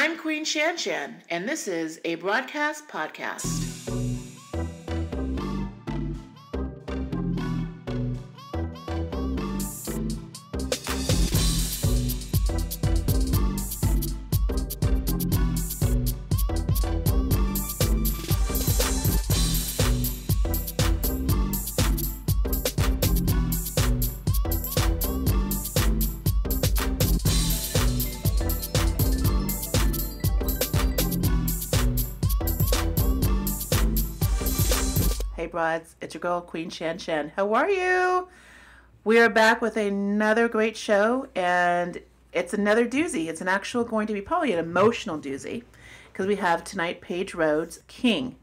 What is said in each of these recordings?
I'm Queen Shanshan, and this is a broadcast podcast. Hey broads, it's your girl Queen Shanshan. How are you? We are back with another great show, and it's another doozy. It's going to be probably an emotional doozy, because we have tonight Paige Rhodes, King.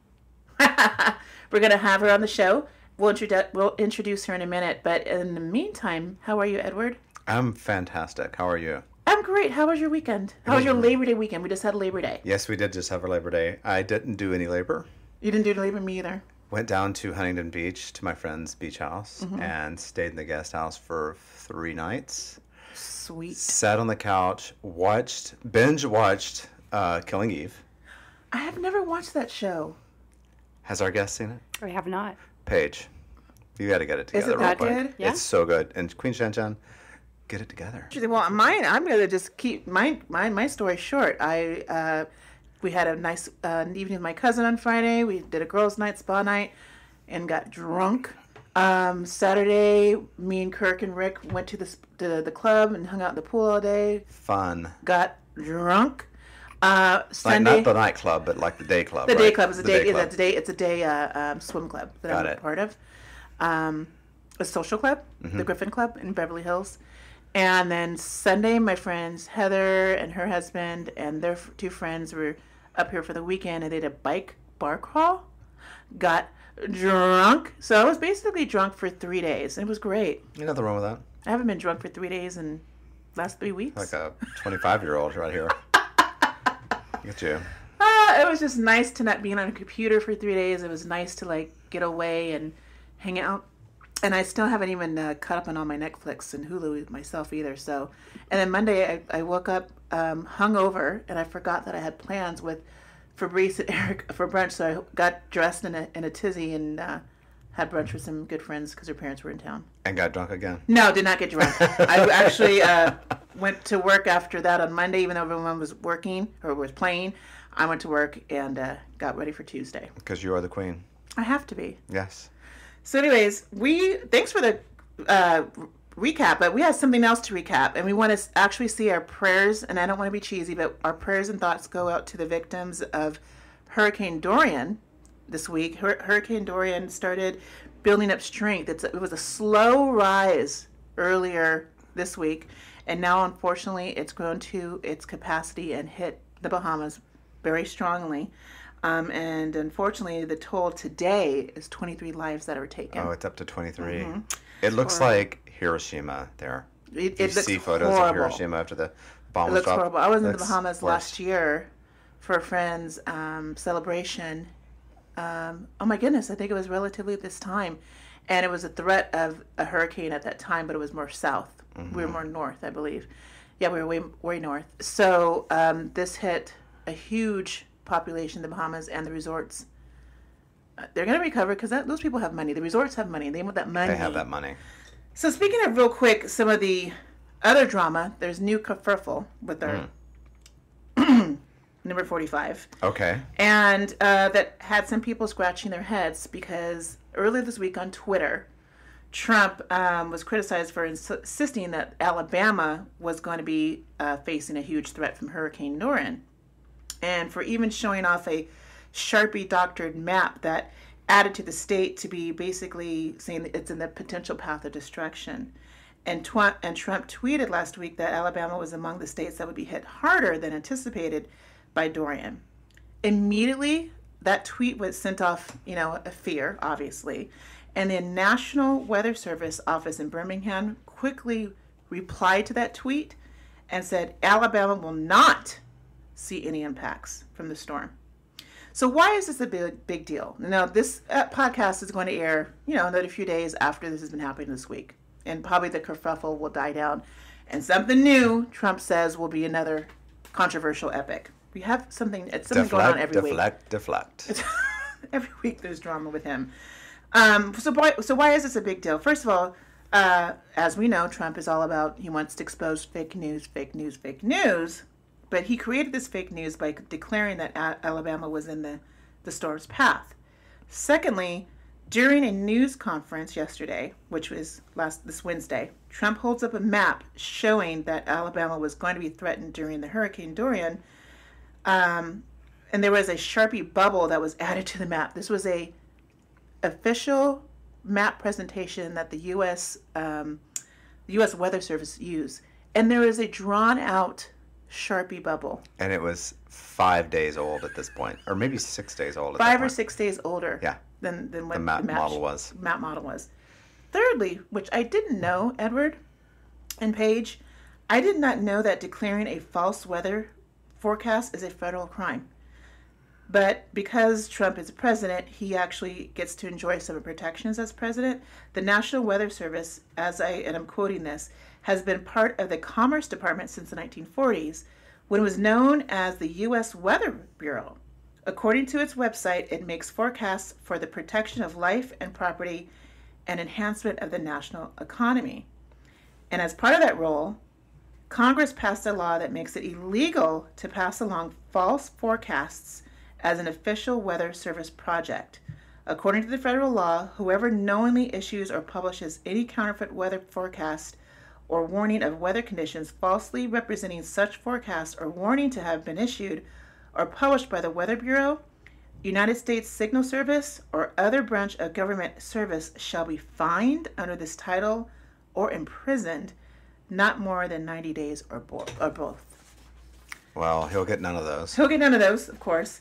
We're going to have her on the show. We'll introduce her in a minute, but in the meantime, how are you, Edward? I'm fantastic. How are you? I'm great. How was your weekend? How was your Labor Day weekend? We just had Labor Day. Yes, we did just have our Labor Day. I didn't do any labor. You didn't do labor? Me either. Went down to Huntington Beach to my friend's beach house and stayed in the guest house for 3 nights. Sweet. Sat on the couch, binge watched Killing Eve. I have never watched that show. Has our guest seen it? I have not. Paige, you got to get it together. Is it that real quick. good? Yeah. It's so good. And Queen Shanshan, get it together. Well, mine, I'm going to just keep my story short. We had a nice evening with my cousin on Friday. We did a girls' night, spa night, and got drunk. Saturday, me and Kirk and Rick went to the club and hung out in the pool all day. Fun. Got drunk. Sunday, not the nightclub, but like the day club. The right? day club is It's a day swim club that I'm a part of. A social club, the Griffin Club in Beverly Hills. And then Sunday, my friends Heather and her husband and their 2 friends were up here for the weekend, and they did a bike bar crawl. Got drunk. So I was basically drunk for 3 days. It was great. Ain't nothing wrong with that. I haven't been drunk for 3 days in the last 3 weeks. Like a 25-year-old right here. Look at you. It was just nice to not be on a computer for 3 days. It was nice to get away and hang out. And I still haven't even caught up on all my Netflix and Hulu myself either. So, and then Monday I woke up hungover, and I forgot that I had plans with Fabrice and Eric for brunch. So I got dressed in a tizzy and had brunch with some good friends because their parents were in town. And got drunk again? No, did not get drunk. I actually went to work after that on Monday, even though everyone was working or was playing. I went to work and got ready for Tuesday. Because you are the queen. I have to be. Yes. So anyways, thanks for the recap, but we have something else to recap, and we want to actually see our prayers, and I don't want to be cheesy, but our prayers and thoughts go out to the victims of Hurricane Dorian this week. Hurricane Dorian started building up strength. It was a slow rise earlier this week, and now unfortunately it's grown to its capacity and hit the Bahamas very strongly. And unfortunately, the toll today is 23 lives that are taken. Oh, it's up to 23. It looks like Hiroshima there. It you looks see photos horrible. of Hiroshima after the bomb It was looks dropped. horrible. I was in the Bahamas worse. last year for a friend's celebration. Oh my goodness, I think it was relatively at this time. And it was a threat of a hurricane at that time, but it was more south. We were more north, I believe. Yeah, we were way north. So this hit a huge population, the Bahamas and the resorts. They're going to recover because those people have money. The resorts have money. They want that money. They have that money. So speaking of real quick, some of the other drama, there's new kerfuffle with their number 45. Okay. And that had some people scratching their heads because earlier this week on Twitter, Trump was criticized for insisting that Alabama was going to be facing a huge threat from Hurricane Dorian, and for even showing off a Sharpie doctored map that added to the state to be basically saying that it's in the potential path of destruction. And Trump tweeted last week that Alabama was among the states that would be hit harder than anticipated by Dorian. Immediately, that tweet was sent off, a fear, obviously. And the National Weather Service office in Birmingham quickly replied to that tweet and said Alabama will not see any impacts from the storm. So why is this a big deal? Now, this podcast is going to air, another few days after this has been happening this week. And probably the kerfuffle will die down. And something new, Trump says, will be another controversial epic. We have something. It's something going on every week. Deflect. Every week there's drama with him. So why is this a big deal? First of all, as we know, Trump is all about, he wants to expose fake news. But he created this fake news by declaring that Alabama was in the storm's path. Secondly, during a news conference yesterday, which was this Wednesday, Trump holds up a map showing that Alabama was going to be threatened during the Hurricane Dorian. And there was a Sharpie bubble that was added to the map. This was a official map presentation that the U.S. Weather Service used. And there is a drawn-out Sharpie bubble. And it was 5 days old at this point, or maybe 6 days old at 5 or 6 days older. Yeah. Than what the map model was. Map model was. Thirdly, which I didn't know, Edward and Paige, I did not know that declaring a false weather forecast is a federal crime. But because Trump is president, he actually gets to enjoy some protections as president. The National Weather Service, and I'm quoting this, has been part of the Commerce Department since the 1940s, when it was known as the U.S. Weather Bureau. According to its website, it makes forecasts for the protection of life and property and enhancement of the national economy. And as part of that role, Congress passed a law that makes it illegal to pass along false forecasts as an official weather service project. According to the federal law, whoever knowingly issues or publishes any counterfeit weather forecast or warning of weather conditions falsely representing such forecast or warning to have been issued or published by the Weather Bureau, United States Signal Service, or other branch of government service shall be fined under this title or imprisoned not more than 90 days or both. Well, he'll get none of those. He'll get none of those, of course.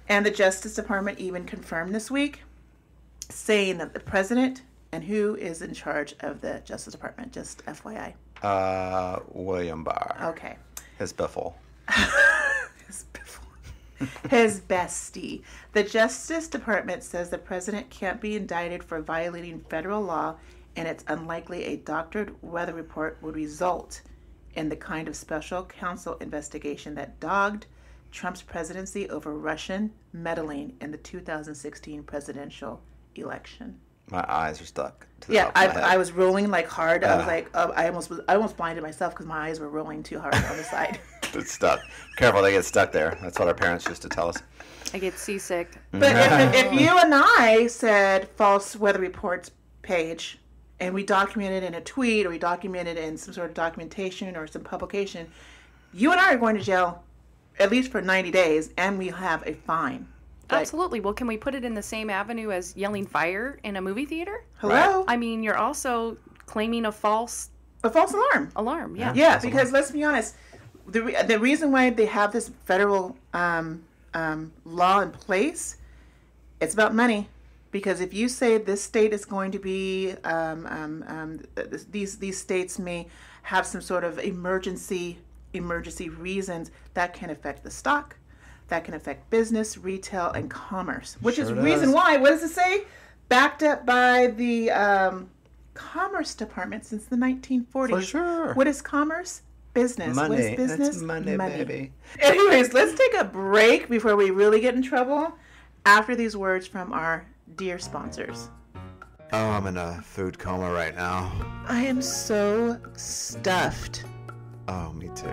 And the Justice Department even confirmed this week, saying that the president and who is in charge of the Justice Department, just FYI. William Barr. Okay. His biffle. His bestie. The Justice Department says the president can't be indicted for violating federal law, and it's unlikely a doctored weather report would result in the kind of special counsel investigation that dogged Trump's presidency over Russian meddling in the 2016 presidential election. My eyes are stuck to the top of my head. I was rolling like hard. I was like, I almost blinded myself because my eyes were rolling too hard on the side. It's stuck. Careful, they get stuck there. That's what our parents used to tell us. I get seasick. But if you and I said false weather reports page, and we documented in a tweet or we documented in some sort of documentation or some publication, you and I are going to jail at least for 90 days, and we have a fine. Absolutely. Well, can we put it in the same avenue as yelling fire in a movie theater? Hello? Right. I mean, you're also claiming a false alarm. Alarm, yeah. Yeah, because let's be honest, the reason why they have this federal law in place, it's about money. Because if you say this state is going to be, these states may have some sort of emergency reasons, that can affect the stock, that can affect business, retail, and commerce. Which is reason why, what does it say? Backed up by the Commerce Department since the 1940s. For sure. What is commerce? Business. Money. What is business? It's money, baby. Anyways, let's take a break before we really get in trouble after these words from our dear sponsors. Oh, I'm in a food coma right now. I am so stuffed. Oh, me too.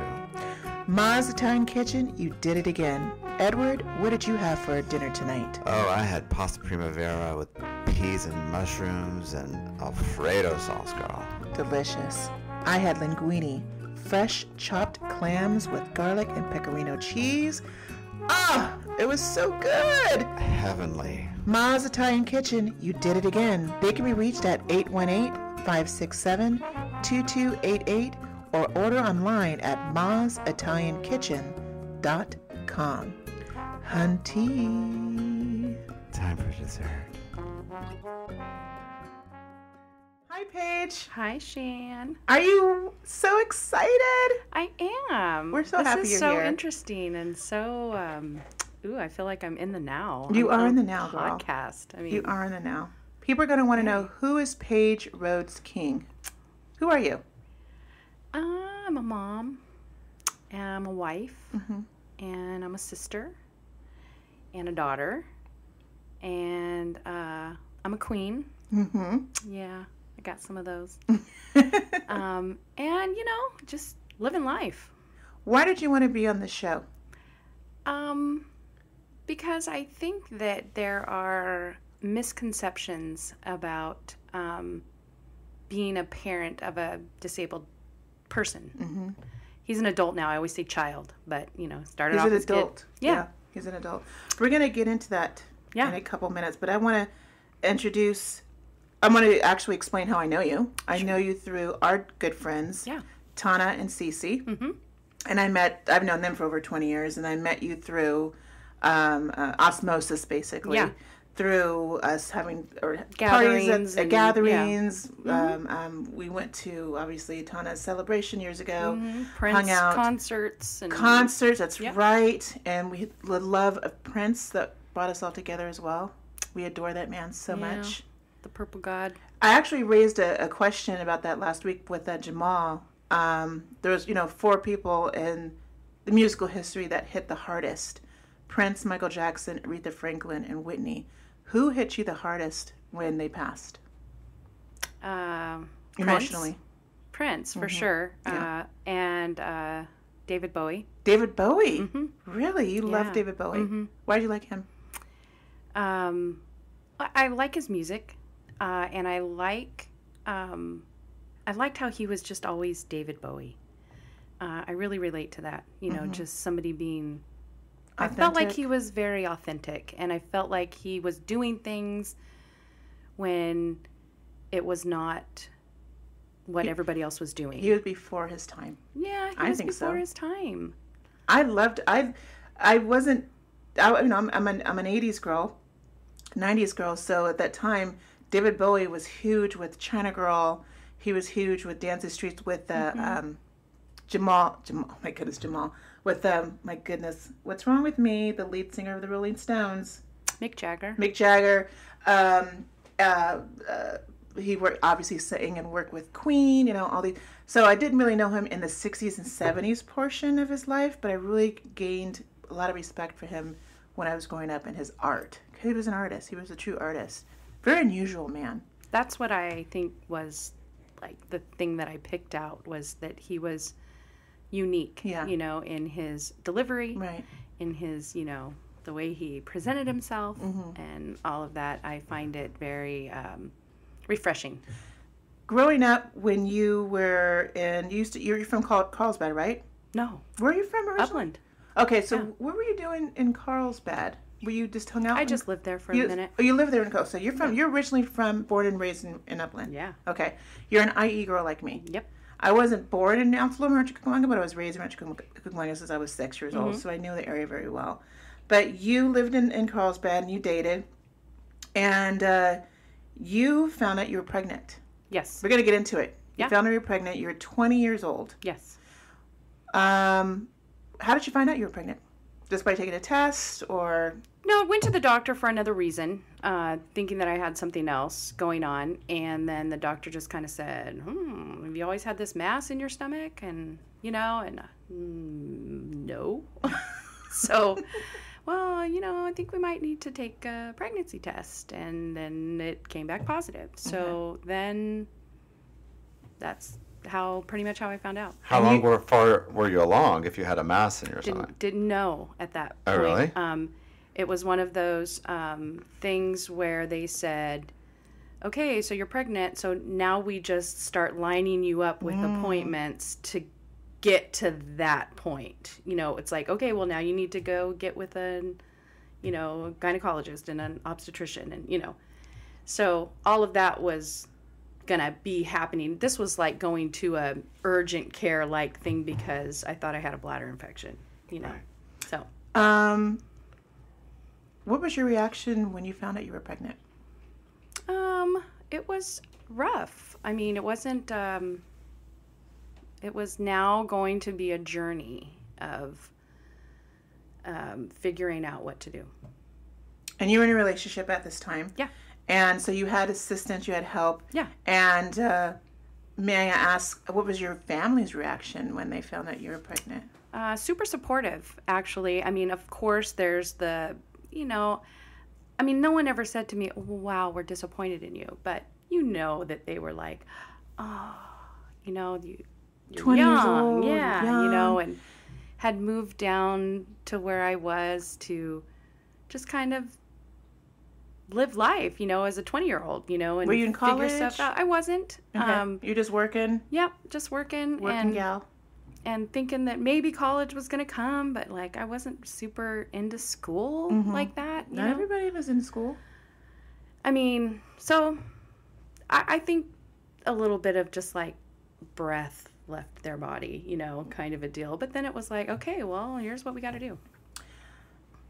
Ma's Italian Kitchen, you did it again. Edward, what did you have for dinner tonight? Oh, I had pasta primavera with peas and mushrooms and Alfredo sauce, girl. Delicious. I had linguine, fresh chopped clams with garlic and pecorino cheese. Ah, it was so good. Heavenly. Ma's Italian Kitchen, you did it again. They can be reached at 818-567-2288 or order online at masitaliankitchen.com. Hunty. Time for dessert. Hi, Paige. Hi, Shan. Are you so excited? I am. We're so happy you're you're so here. interesting and so, I feel like I'm in the now. You are in the now, girl. Podcast. I mean, You are in the now. People are going to want to know, who is Paige Rhodes King? Who are you? I'm a mom. I'm a wife, and I'm a sister, and a daughter, and I'm a queen. Yeah, I got some of those. And, just living life. Why did you want to be on the show? Because I think that there are misconceptions about being a parent of a disabled person. He's an adult now. I always say child, but, started He's off an as adult. kid. Yeah. He's an adult. We're going to get into that in a couple minutes, but I want to I'm going to actually explain how I know you. I know you through our good friends, Tana and Cece. And I've known them for over 20 years, and I met you through osmosis, basically. Yeah. Through us having gatherings, gatherings. We went to, obviously, Tana's celebration years ago. Prince hung out. Concerts, that's right. And we had the love of Prince that brought us all together as well. We adore that man so much. The Purple God. I actually raised a question about that last week with Jamal. There was, 4 people in the musical history that hit the hardest. Prince, Michael Jackson, Aretha Franklin, and Whitney. Who hit you the hardest when they passed? Emotionally. Prince, for sure. Yeah. And David Bowie. David Bowie? Really? You love David Bowie? Why do you like him? I like his music. And I liked how he was just always David Bowie. I really relate to that. Just somebody being... Authentic. I felt like he was very authentic, and I felt like he was doing things when it was not what everybody else was doing. He was before his time. Yeah, he was before his time. I'm an 80s girl, 90s girl, so at that time, David Bowie was huge with China Girl. He was huge with Dance the Streets with Jamal, my goodness, Jamal. With, my goodness, what's wrong with me? The lead singer of the Rolling Stones. Mick Jagger. He obviously sang and worked with Queen, all these. So I didn't really know him in the 60s and 70s portion of his life, but I really gained a lot of respect for him when I was growing up in his art. He was an artist. He was a true artist. Very unusual man. That's what I think was, like, the thing that I picked out was that he was unique, in his delivery, right, in his, the way he presented himself, and all of that. I find it very refreshing. Growing up, when you were you're from Carlsbad, right? No. Where are you from originally? Upland. Okay, so what were you doing in Carlsbad? Were you just hung out? I just lived there for a minute. Oh, you lived there in Carlsbad. So you're originally born and raised in Upland. Yeah. Okay. You're an IE girl like me. Yep. I wasn't born in Avolio, Rancho Cucamonga, but I was raised in Rancho Cucamonga since I was 6 years old, so I knew the area very well. But you lived in Carlsbad, and you dated, and you found out you were pregnant. Yes. We're going to get into it. You Yeah. found out you were pregnant. You were 20 years old. Yes. How did you find out you were pregnant? Just by taking a test, or? No, I went to the doctor for another reason, thinking that I had something else going on. And then the doctor just kind of said, have you always had this mass in your stomach? And, no. So, well, I think we might need to take a pregnancy test. And then it came back positive. So then that's pretty much how I found out. How long were you along if you had a mass in your stomach? Didn't know at that point. Oh, really? It was one of those things where they said, okay, so you're pregnant, so now we just start lining you up with appointments to get to that point. It's like, okay, well, now you need to go get with a gynecologist and an obstetrician, and, So all of that was going to be happening. This was like going to a urgent care like thing because I thought I had a bladder infection, Right. So. What was your reaction when you found out you were pregnant? It was rough. I mean, it wasn't, it was now going to be a journey of figuring out what to do. And you were in a relationship at this time? Yeah. And so you had assistance, you had help. Yeah. And may I ask, what was your family's reaction when they found out you were pregnant? Super supportive, actually. I mean, of course, there's the, I mean, no one ever said to me, oh, wow, we're disappointed in you. But that they were like, oh, you're 20 young. years old, Yeah, young. and had moved down to where I was to just kind of live life, as a 20-year-old, and Were you in college? figure stuff out. I wasn't. Okay. You're just working? Yep, just working Gal. and thinking that maybe college was going to come, but like I wasn't super into school like that. Not everybody was in school. I mean, so I think a little bit of just like breath left their body, kind of a deal. But then it was like, okay, well, here's what we got to do.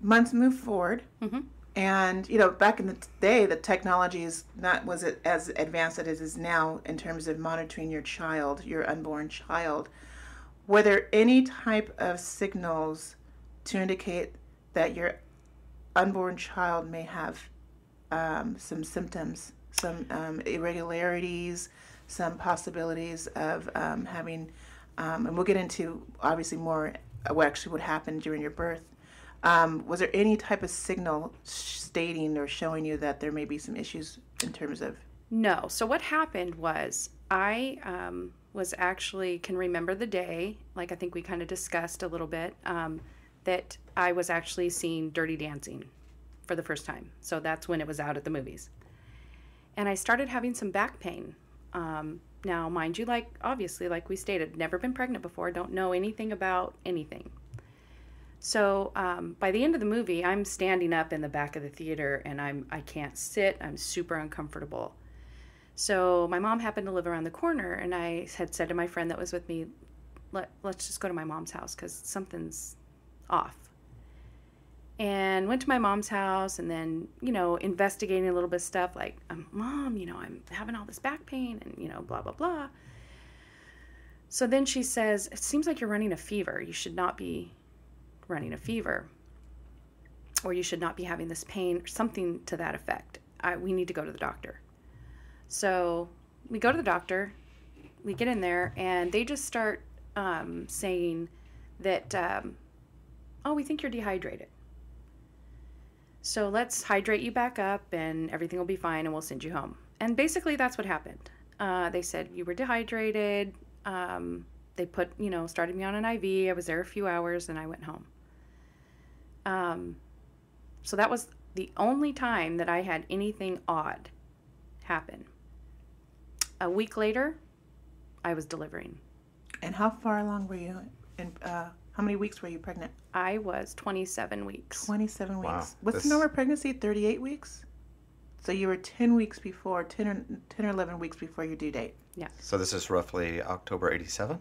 Months move forward. Mm-hmm. And, back in the day, the technology was it as advanced as it is now in terms of monitoring your child, your unborn child. Were there any type of signals to indicate that your unborn child may have some symptoms, some irregularities, some possibilities of having, and we'll get into obviously more what actually would happen during your birth. Was there any type of signal stating or showing you that there may be some issues in terms of? No. So what happened was I was actually, can remember the day, like I think we kind of discussed a little bit, that I was actually seeing Dirty Dancing for the first time. So that's when it was out at the movies. And I started having some back pain. Now, mind you, obviously, like we stated, never been pregnant before, don't know anything about anything. So by the end of the movie, I'm standing up in the back of the theater and I can't sit. I'm super uncomfortable. So my mom happened to live around the corner, and I had said to my friend that was with me, let's just go to my mom's house because something's off. And went to my mom's house and then, investigating a little bit of stuff like, Mom, I'm having all this back pain and, blah, blah, blah. So then she says, it seems like you're running a fever. You should not be running a fever, or you should not be having this pain, or something to that effect. We need to go to the doctor. So we go to the doctor, we get in there, and they just start saying that, we think you're dehydrated. So let's hydrate you back up and everything will be fine and we'll send you home. And basically that's what happened. They said you were dehydrated. They put, started me on an IV. I was there a few hours and I went home. So that was the only time that I had anything odd happen. A week later, I was delivering. And how far along were you? And how many weeks were you pregnant? I was 27 weeks. 27 weeks. Wow. What's the normal pregnancy? 38 weeks? So you were 10 weeks before, 10 or 11 weeks before your due date. Yeah. So this is roughly October 87?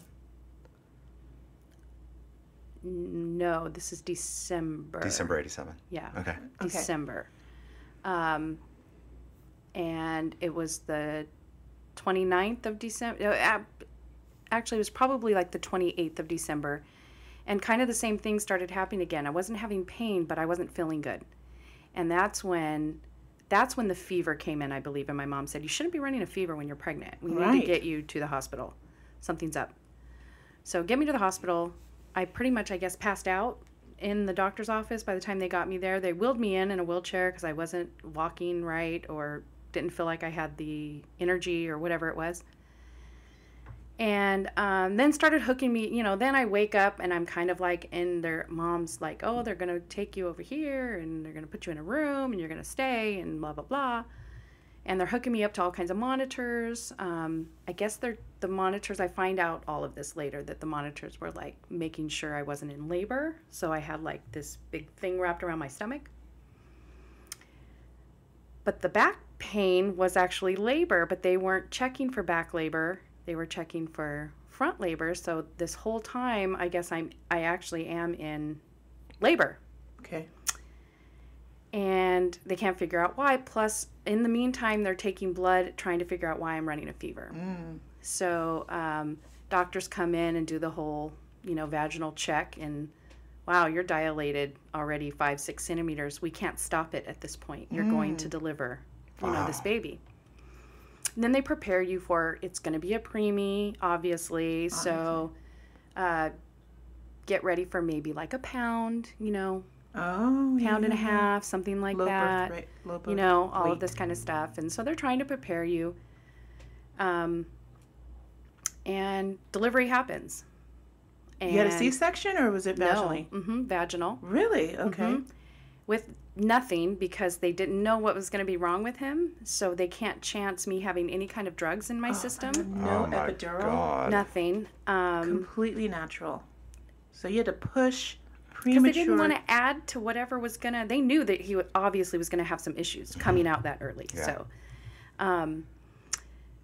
No, this is December. December 87. Yeah. Okay. December. And it was the 29th of December. Actually, it was probably like the 28th of December. And kind of the same thing started happening again. I wasn't having pain, but I wasn't feeling good. And that's when the fever came in, I believe. And my mom said, you shouldn't be running a fever when you're pregnant. We need to get you to the hospital. Something's up. So get me to the hospital. I pretty much, I guess, passed out in the doctor's office by the time they got me there. They wheeled me in a wheelchair because I wasn't walking right or didn't feel like I had the energy or whatever it was. And then started hooking me, then I wake up and I'm kind of like in their mom's like, oh, they're going to take you over here and they're going to put you in a room and you're going to stay and blah, blah, blah. And they're hooking me up to all kinds of monitors. I guess they're the monitors. I find out all of this later that the monitors were like making sure I wasn't in labor. So I had like this big thing wrapped around my stomach. But the back pain was actually labor, but they weren't checking for back labor. They were checking for front labor. So this whole time, I guess I actually am in labor. Okay. And they can't figure out why. Plus, in the meantime, they're taking blood, trying to figure out why I'm running a fever. So doctors come in and do the whole, vaginal check. And, wow, you're dilated already 5-6 centimeters. We can't stop it at this point. You're going to deliver, this baby. And then they prepare you for, it's going to be a preemie, obviously. So get ready for maybe like a pound, Oh, pound and a half, something like that. Low birth All weight. of this kind of stuff. And so they're trying to prepare you. And delivery happens. And You had a C-section, or was it vaginally? No, vaginal. Really? Okay. With nothing, because they didn't know what was going to be wrong with him. So they can't chance me having any kind of drugs in my system. No Oh my epidural. God. Nothing. Completely natural. So you had to push Because premature. they didn't want to add to whatever was going to... They knew that he obviously was going to have some issues coming out that early. Yeah.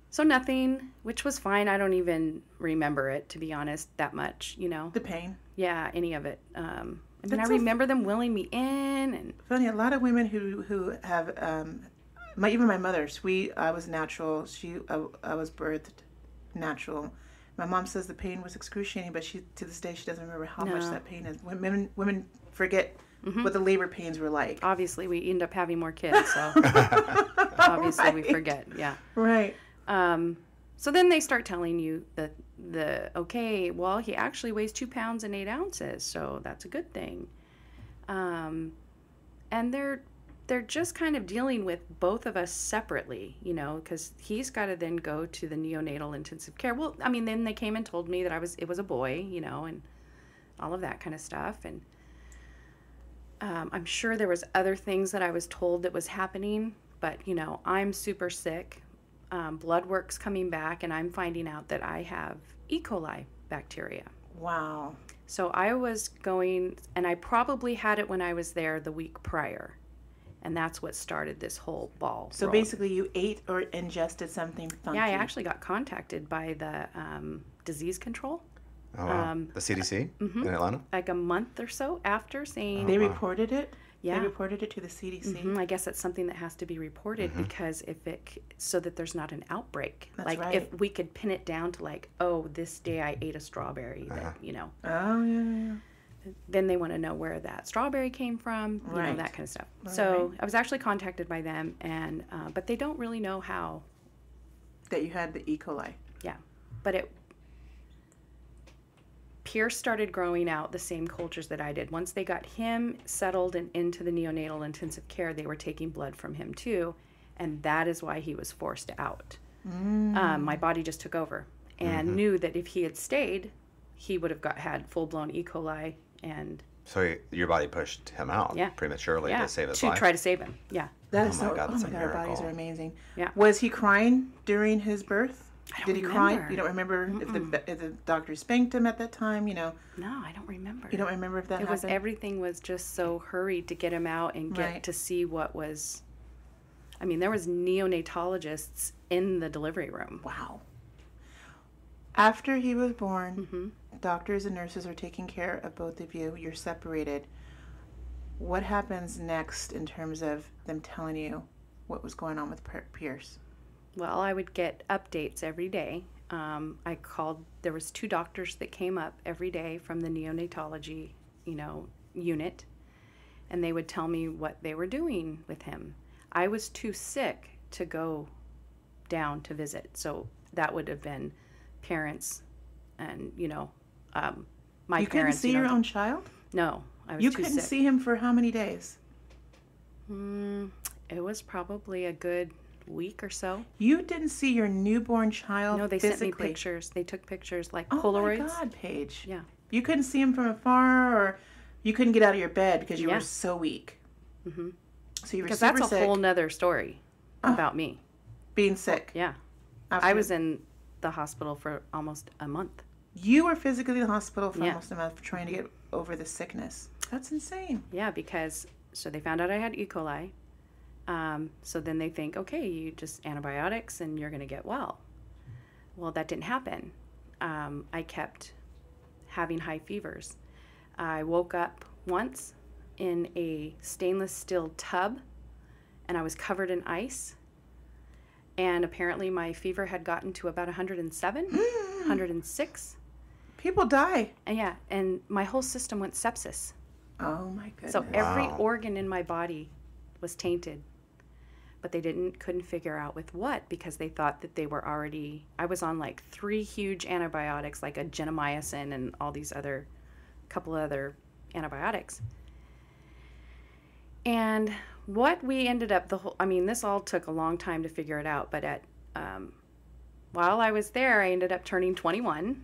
So nothing, which was fine. I don't even remember it, to be honest, that much, The pain. Yeah, any of it. I That's remember them wheeling me in. And Funny, a lot of women who have, even my mother, I was natural. I was birthed natural. My mom says the pain was excruciating, but to this day she doesn't remember how much that pain is. Women forget what the labor pains were like. obviously, we end up having more kids, so obviously we forget. Yeah. Right. So then they start telling you that he actually weighs 2 pounds and 8 ounces, so that's a good thing. And they're just kind of dealing with both of us separately, because he's got to then go to the neonatal intensive care. Well, I mean, then they came and told me that it was a boy, and all of that kind of stuff. And I'm sure there was other things that I was told that was happening, but, I'm super sick. Blood work's coming back, and I'm finding out that I have E. coli bacteria. Wow. So I was going, and I probably had it when I was there the week prior. And that's what started this whole ball. So rolling. basically you ate or ingested something funky. Yeah, I actually got contacted by the disease control. Oh, wow. The CDC in Atlanta? Like a month or so after saying... They reported it? Yeah. They reported it to the CDC? I guess that's something that has to be reported because so that there's not an outbreak. That's right. If we could pin it down to this day I ate a strawberry, that, Oh, yeah. Then they want to know where that strawberry came from, Right. that kind of stuff. Right. So I was actually contacted by them, and but they don't really know how. That you had the E. coli. Yeah, but Pierce started growing out the same cultures that I did. Once they got him settled and into the neonatal intensive care, they were taking blood from him too, and that is why he was forced out. My body just took over and knew that if he had stayed, he would have had full-blown E. coli. And So your body pushed him out prematurely to save his life? To try to save him, yeah. That is Oh my God, that's a our bodies miracle. are amazing. Yeah. Was he crying during his birth? Did he cry? remember. You don't remember if the doctor spanked him at that time? No, I don't remember. You don't remember if that happened? Everything was just so hurried to get him out and get to see what was. I mean, there was neonatologists in the delivery room. Wow. After he was born, doctors and nurses are taking care of both of you. You're separated. What happens next in terms of them telling you what was going on with Pierce? Well, I would get updates every day. I called. There was 2 doctors that came up every day from the neonatology, unit, and they would tell me what they were doing with him. I was too sick to go down to visit, so that would have been parents and my parents. You couldn't see your own child? No, I was You too couldn't sick. see him for how many days? It was probably a good week or so. You didn't see your newborn child No, they physically? sent me pictures. They took pictures like Oh Polaroids. my God, Paige. Yeah. You couldn't see him from afar, or you couldn't get out of your bed because you were so weak. Mm-hmm. So you were Because super that's a sick. whole nother story about me. Being sick. Yeah. After- I was in the hospital for almost a month. You were physically in the hospital for Yeah. almost a month trying to get over the sickness. That's insane. Yeah, because so they found out I had E. coli. So then they think, okay, you just antibiotics and you're going to get well. Well, that didn't happen. I kept having high fevers. I woke up once in a stainless steel tub, and I was covered in ice. And apparently my fever had gotten to about 107, 106. People die. And and my whole system went sepsis. Oh my goodness. So every organ in my body was tainted. But they couldn't figure out with what, because they thought that they were already, I was on like 3 huge antibiotics, like a gentamicin and all these other couple other antibiotics. And what we ended up, this all took a long time to figure it out, but while I was there, I ended up turning 21.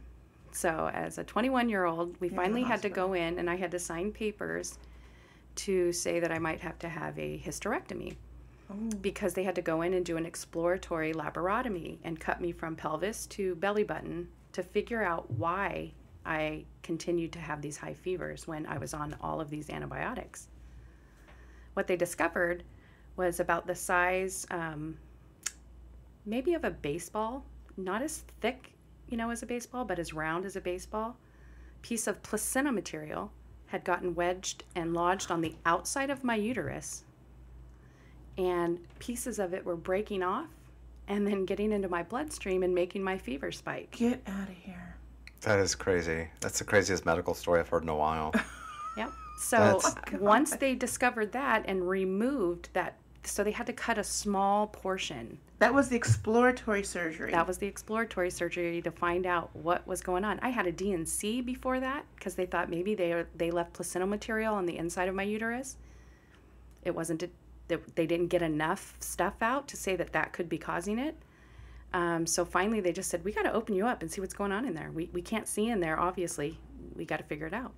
So as a 21-year-old, we finally had to go in, and I had to sign papers to say that I might have to have a hysterectomy. Because they had to go in and do an exploratory laparotomy and cut me from pelvis to belly button to figure out why I continued to have these high fevers when I was on all of these antibiotics. What they discovered was about the size, maybe of a baseball, not as thick, as a baseball, but as round as a baseball. Piece of placenta material had gotten wedged and lodged on the outside of my uterus, and pieces of it were breaking off and then getting into my bloodstream and making my fever spike. Get out of here. That is crazy. That's the craziest medical story I've heard in a while. Yep. So once they discovered that and removed that, so they had to cut a small portion. That was the exploratory surgery. That was the exploratory surgery to find out what was going on. I had a D&C before that because they thought maybe they left placental material on the inside of my uterus. It wasn't, they didn't get enough stuff out to say that could be causing it. So finally they just said, we got to open you up and see what's going on in there. We can't see in there, obviously. We got to figure it out.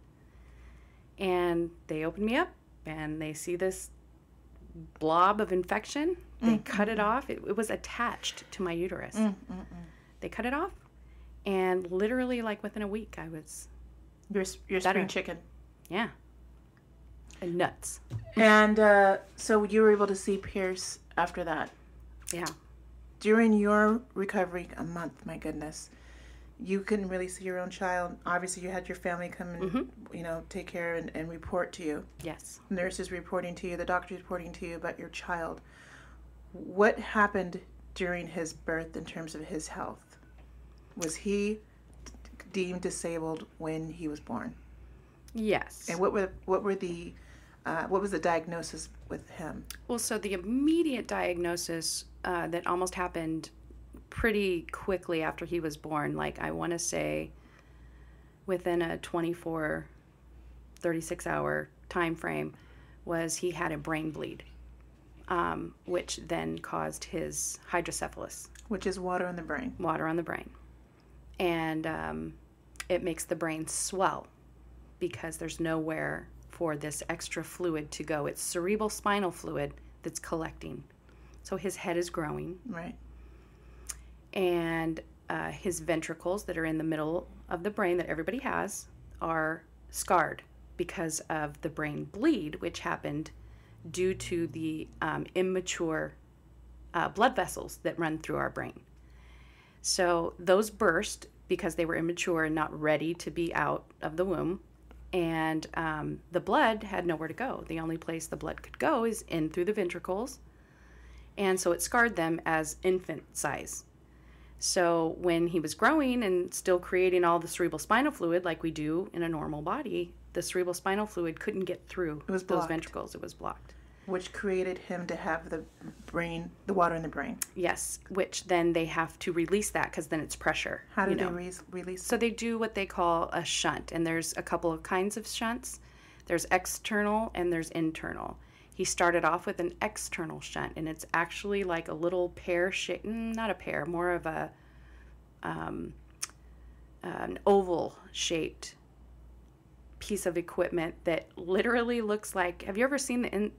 And they opened me up and they see this blob of infection. They cut it off. It was attached to my uterus. They cut it off, and literally, like within a week, I was your spring chicken. Yeah, and nuts. And so you were able to see Pierce after that. Yeah. During your recovery, a month, my goodness, you couldn't really see your own child. Obviously, you had your family come and take care and report to you. Yes. Nurses reporting to you, the doctors reporting to you about your child. What happened during his birth in terms of his health? Was he deemed disabled when he was born? Yes. And what was the diagnosis with him? Well, so the immediate diagnosis that almost happened pretty quickly after he was born, like I want to say within a 24, 36-hour time frame, was he had a brain bleed, which then caused his hydrocephalus. Which is water on the brain. Water on the brain. And it makes the brain swell because there's nowhere for this extra fluid to go. It's cerebral spinal fluid that's collecting. So his head is growing. Right. And his ventricles that are in the middle of the brain that everybody has are scarred because of the brain bleed, which happened due to the immature blood vessels that run through our brain. So those burst because they were immature and not ready to be out of the womb. And the blood had nowhere to go. The only place the blood could go is in through the ventricles. And so it scarred them as infant size. So when he was growing and still creating all the cerebral spinal fluid like we do in a normal body, the cerebral spinal fluid couldn't get through those ventricles. It was blocked. Which created him to have the water in the brain. Yes, which then they have to release that because then it's pressure. How do they release it? So they do what they call a shunt, and there's a couple of kinds of shunts. There's external and there's internal. He started off with an external shunt, and it's actually like a little not a pear, more of an oval-shaped piece of equipment that literally looks like. Have you ever seen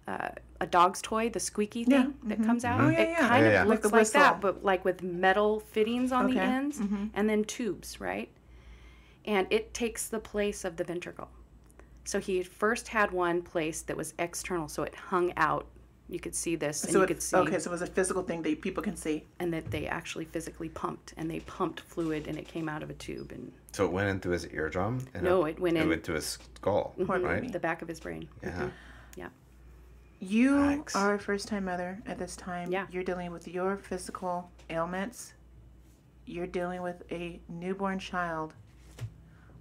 a dog's toy, the squeaky thing that comes out? Oh, yeah, it kind of looks like whistle. that, but like with metal fittings on the ends, and then tubes, right? And it takes the place of the ventricle. So he first had one place that was external, so it hung out. You could see this, and you could see. Okay, so it was a physical thing that people can see. And that they actually physically pumped, and they pumped fluid, and it came out of a tube. And so it went in through his eardrum? No, it went in. It went to his skull, right? The back of his brain. Yeah. Yeah. You are a first-time mother at this time. Yeah. You're dealing with your physical ailments. You're dealing with a newborn child.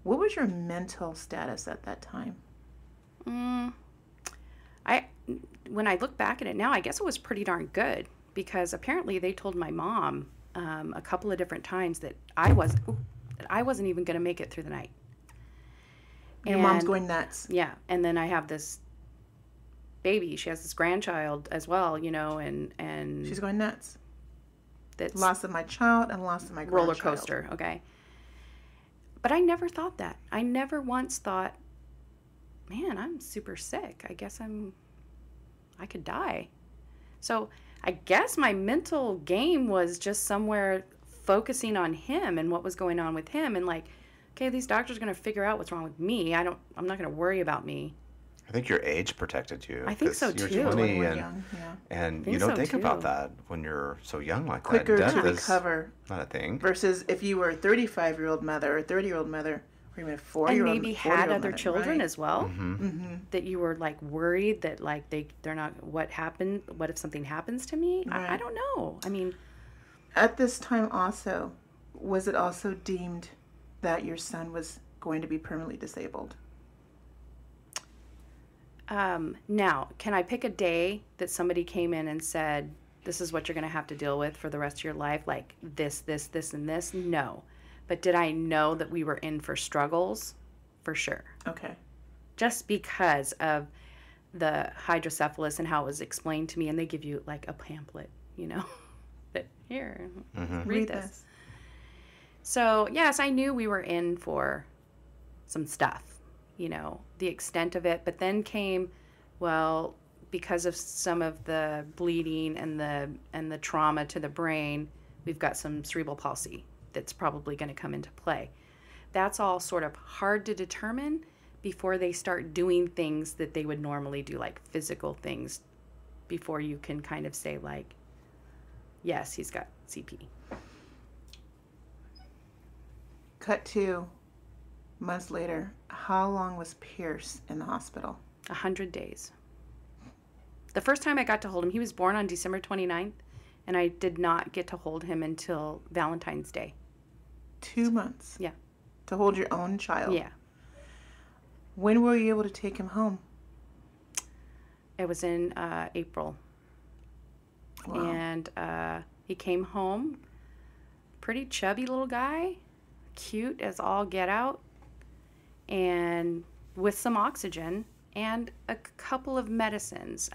What was your mental status at that time? When I look back at it now, I guess it was pretty darn good because apparently they told my mom a couple of different times that I wasn't even going to make it through the night. Your mom's going nuts. Yeah. And then I have this baby. She has this grandchild as well, you know, and She's going nuts. that's Loss of my child and loss of my roller grandchild. coaster. Okay. But I never thought that. I never once thought, man, I'm super sick. I guess I could die. So I guess my mental game was just somewhere focusing on him and what was going on with him, and like, okay, these doctors are going to figure out what's wrong with me. I'm not going to worry about me. I think your age protected you. I think so, 'cause too. You're 20 When we're and, young, yeah. and Think you don't so, think too. about that when you're so young like Quicker that. to Death is recover not a thing. versus if you were a 35-year-old mother or 30-year-old mother or even a 40-year-old And maybe had other mother, children right? as well. Mm-hmm. That you were like worried that like they're not, what happened, what if something happens to me? I Right. don't know. I mean, At this time also, was it also deemed that your son was going to be permanently disabled? now, can I pick a day that somebody came in and said, this is what you're going to have to deal with for the rest of your life? Like this, and this? No. But did I know that we were in for struggles? For sure. Okay. Just because of the hydrocephalus and how it was explained to me. And they give you like a pamphlet, you know, that here, read this. So, yes, I knew we were in for some stuff, you know, the extent of it. But then came, well, because of some of the bleeding and the trauma to the brain, we've got some cerebral palsy that's probably going to come into play. That's all sort of hard to determine before they start doing things that they would normally do, like physical things, before you can kind of say, like, yes, he's got CP. Cut to months later. How long was Pierce in the hospital? 100 days. The first time I got to hold him, he was born on December 29th, and I did not get to hold him until Valentine's Day. 2 months. Yeah. To hold your own child. Yeah. When were you able to take him home? It was in April. Wow. And he came home, pretty chubby little guy, cute as all get out, and with some oxygen and a couple of medicines.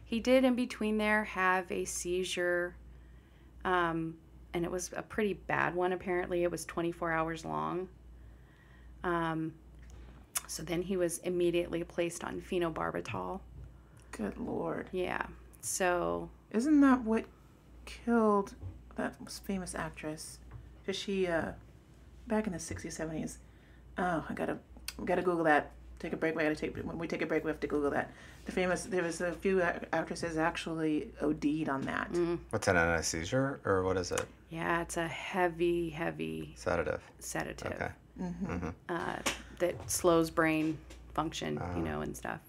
He did in between there have a seizure, and it was a pretty bad one apparently. It was 24 hours long. So then he was immediately placed on phenobarbital. Good Lord. Yeah. So Isn't that what killed that famous actress? Because she, back in the 60s, 70s. Oh, we gotta Google that. Take a break. When we take a break, we have to Google that. There was a few actresses actually OD'd on that. What's an anesthesia or what is it? yeah, it's a heavy Sedative. sedative. Okay. That slows brain function, you know, and stuff.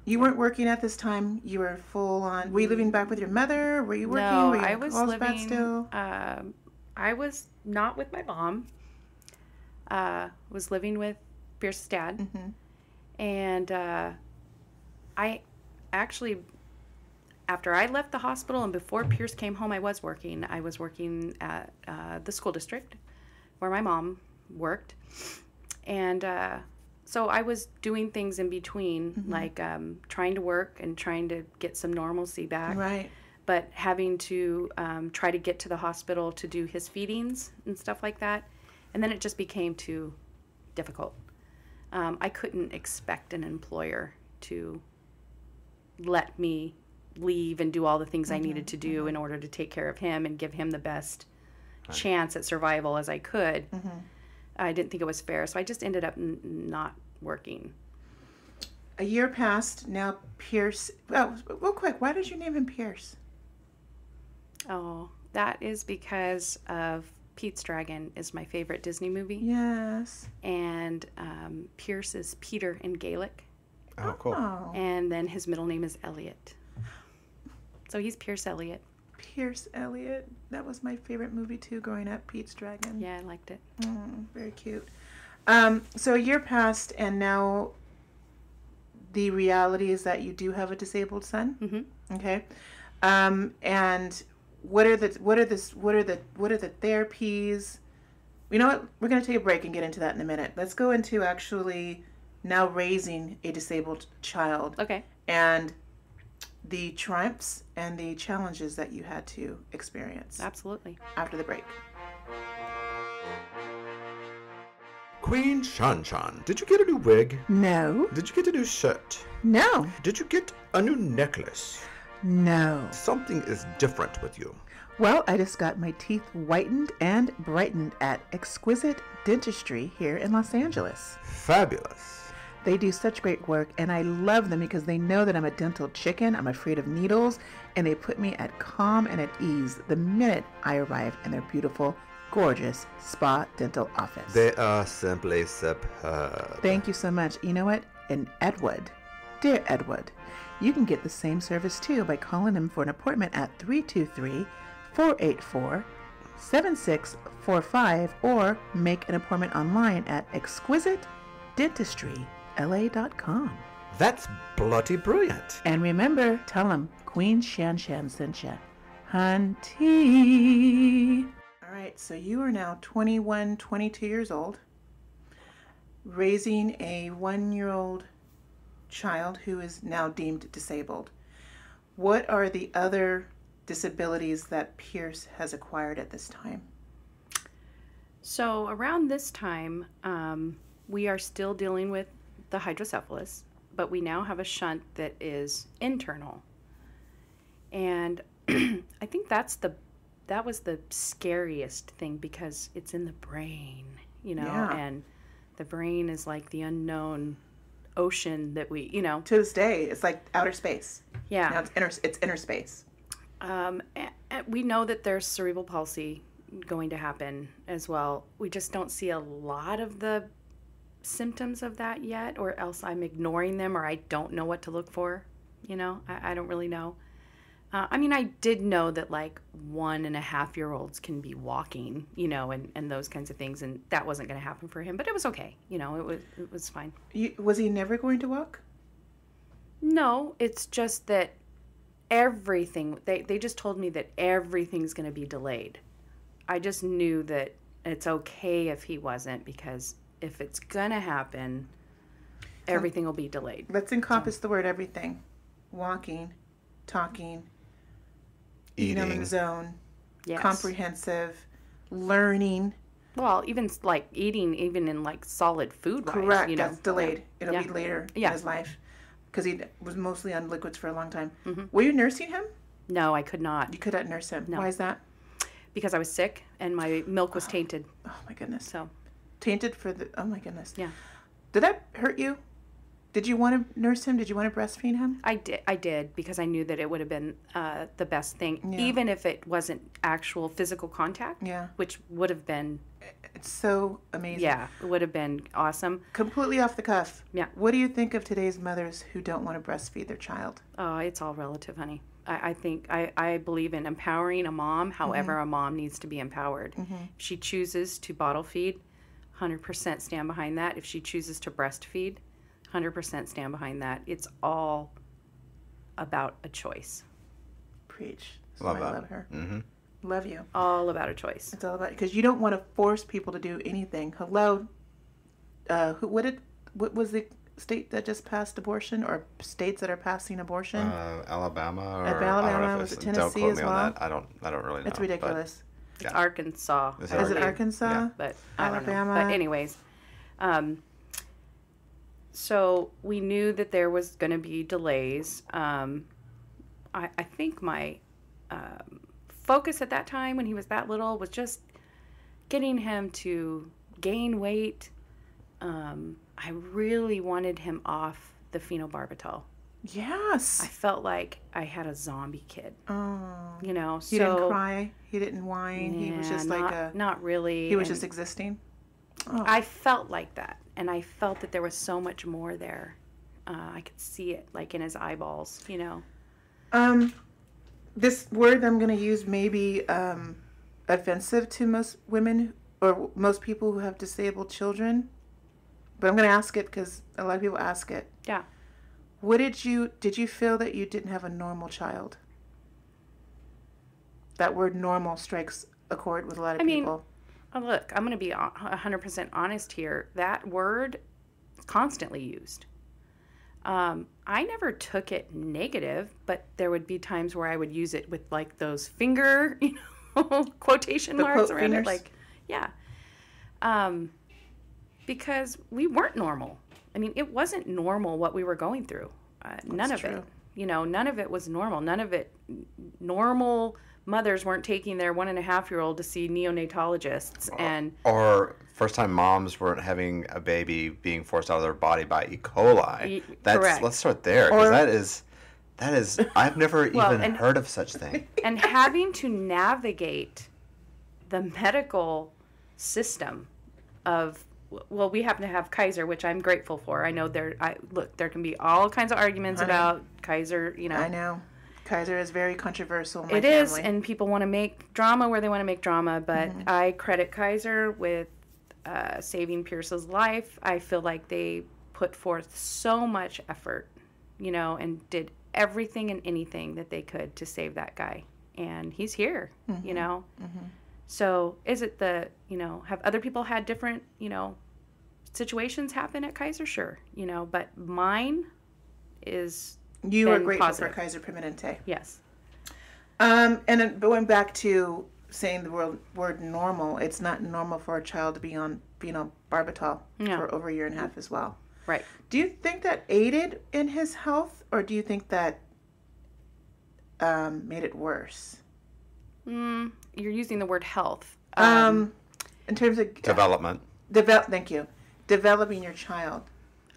You weren't working at this time. You were full on. Were you living back with your mother? Were you working? No, Were you I in was Carlsbad living. still? I was not with my mom. Was living with Pierce's dad, and I actually, after I left the hospital and before Pierce came home, I was working. I was working at the school district where my mom worked, and so I was doing things in between, like trying to work and trying to get some normalcy back. Right. But having to try to get to the hospital to do his feedings and stuff like that. And then it just became too difficult. I couldn't expect an employer to let me leave and do all the things I needed to do in order to take care of him and give him the best chance at survival as I could. I didn't think it was fair, so I just ended up not working. A year passed. Now Pierce. Oh, real quick. Why did you name him Pierce? Oh, that is because of Pete's Dragon is my favorite Disney movie. Yes. And Pierce is Peter in Gaelic. Oh, cool. Oh, And then his middle name is Elliot. So he's Pierce Elliot. Pierce Elliott. That was my favorite movie too, growing up. Pete's Dragon. Yeah, I liked it. Very cute. So a year passed, and now the reality is that you do have a disabled son. Mm-hmm. Okay. And what are the therapies? You know what? We're going to take a break and get into that in a minute. Let's go into actually now raising a disabled child. Okay. And the triumphs and the challenges that you had to experience. Absolutely. After the break. Queen Shanshan, did you get a new wig? No. Did you get a new shirt? No. Did you get a new necklace? No. Something is different with you. Well, I just got my teeth whitened and brightened at Exquisite Dentistry here in Los Angeles. Fabulous. They do such great work, and I love them because they know that I'm a dental chicken. I'm afraid of needles, and they put me at calm and at ease the minute I arrive in their beautiful, gorgeous spa dental office. They are simply superb. Thank you so much. You know what? And Edward, dear Edward, you can get the same service too by calling him for an appointment at 323-484-7645 or make an appointment online at exquisitedentistryla.com. That's bloody brilliant. And remember, tell him Queen Shanshan sent you. Hunty. All right, so you are now 21, 22 years old, raising a 1-year-old child who is now deemed disabled. What are the other disabilities that Pierce has acquired at this time? So around this time, we are still dealing with the hydrocephalus, but we now have a shunt that is internal. And I think that was the scariest thing because it's in the brain, and the brain is like the unknown ocean that we, To this day, it's like outer space. Yeah. Now it's inner space. And we know that there's cerebral palsy going to happen as well. We just don't see a lot of the symptoms of that yet, or else I'm ignoring them, or I don't know what to look for. I don't really know. I did know that like 1.5-year-olds can be walking, and those kinds of things, and that wasn't going to happen for him, but it was okay. It was fine. Was he never going to walk? No, it's just that everything, they just told me that everything's going to be delayed. I just knew that it's okay if he wasn't, because if it's going to happen, everything will be delayed. Let's encompass the word everything. Walking, talking, eating on the zone, Yes. comprehensive, learning. Well, even like eating, even in like solid food. Correct. That's delayed. It'll be later in Yeah. his life because he was mostly on liquids for a long time. Mm-hmm. Were you nursing him? No, I could not. You could not nurse him. No. Why is that? Because I was sick and my milk was tainted. Oh my goodness. So, Tainted for the. Oh my goodness. yeah. Did that hurt you? Did you want to nurse him? Did you want to breastfeed him? I did because I knew that it would have been the best thing, Yeah. even if it wasn't actual physical contact. Yeah. Which would have been, It's so amazing. yeah, it would have been awesome. Completely off the cuff. Yeah. What do you think of today's mothers who don't want to breastfeed their child? Oh, it's all relative, honey. I think I believe in empowering a mom. However, a mom needs to be empowered. If she chooses to bottle feed, 100% stand behind that. If she chooses to breastfeed, 100% stand behind that. It's all about a choice. Preach. Love I that. love her. Mm-hmm. Love you. All about a choice. It's all about, because you don't want to force people to do anything. Hello. What was the state that just passed abortion, or states that are passing abortion? Alabama or Alabama, I don't know if was it's- it Tennessee don't quote as me well? on that. I don't really know. It's ridiculous. It's Yeah. Arkansas. Is I it Is it believe. Arkansas? Yeah. But I don't know. Alabama? But anyways, so we knew that there was going to be delays. I think my focus at that time when he was that little was just getting him to gain weight. I really wanted him off the phenobarbital. Yes. I felt like I had a zombie kid, Oh. so He didn't cry. He didn't whine. He was yeah, just not, like a. not really. He was and just existing. Oh. I felt like that, and I felt that there was so much more there. I could see it, like in his eyeballs, This word I'm going to use may be offensive to most women or most people who have disabled children, but I'm going to ask it because a lot of people ask it. Yeah. Did you feel that you didn't have a normal child? That word normal strikes a chord with a lot of people. Oh, look, I'm going to be 100% honest here. That word constantly used. I never took it negative, but there would be times where I would use it with like those finger, quotation marks around fingers. it. Like, yeah. Because we weren't normal. I mean, it wasn't normal what we were going through. None of it. None of it was normal. None of it. Normal mothers weren't taking their 1.5-year-old to see neonatologists, or first-time moms weren't having a baby being forced out of their body by E. coli. Correct. Let's start there, because that is I've never even heard of such thing. And having to navigate the medical system of, well, we happen to have Kaiser, which I'm grateful for. I know there can be all kinds of arguments about Kaiser. I know. Kaiser is very controversial in my family. It is, and people want to make drama where they want to make drama, but I credit Kaiser with saving Pierce's life. I feel like they put forth so much effort, and did everything and anything that they could to save that guy. And he's here, So is it have other people had different, situations happen at Kaiser? Sure, but mine is... You are grateful for Kaiser Permanente. Yes. And then going back to saying the word normal, it's not normal for a child to be on phenobarbital for over 1.5 years as well. Right. Do you think that aided in his health, or do you think that made it worse? You're using the word health. In terms of development. Thank you. Developing your child.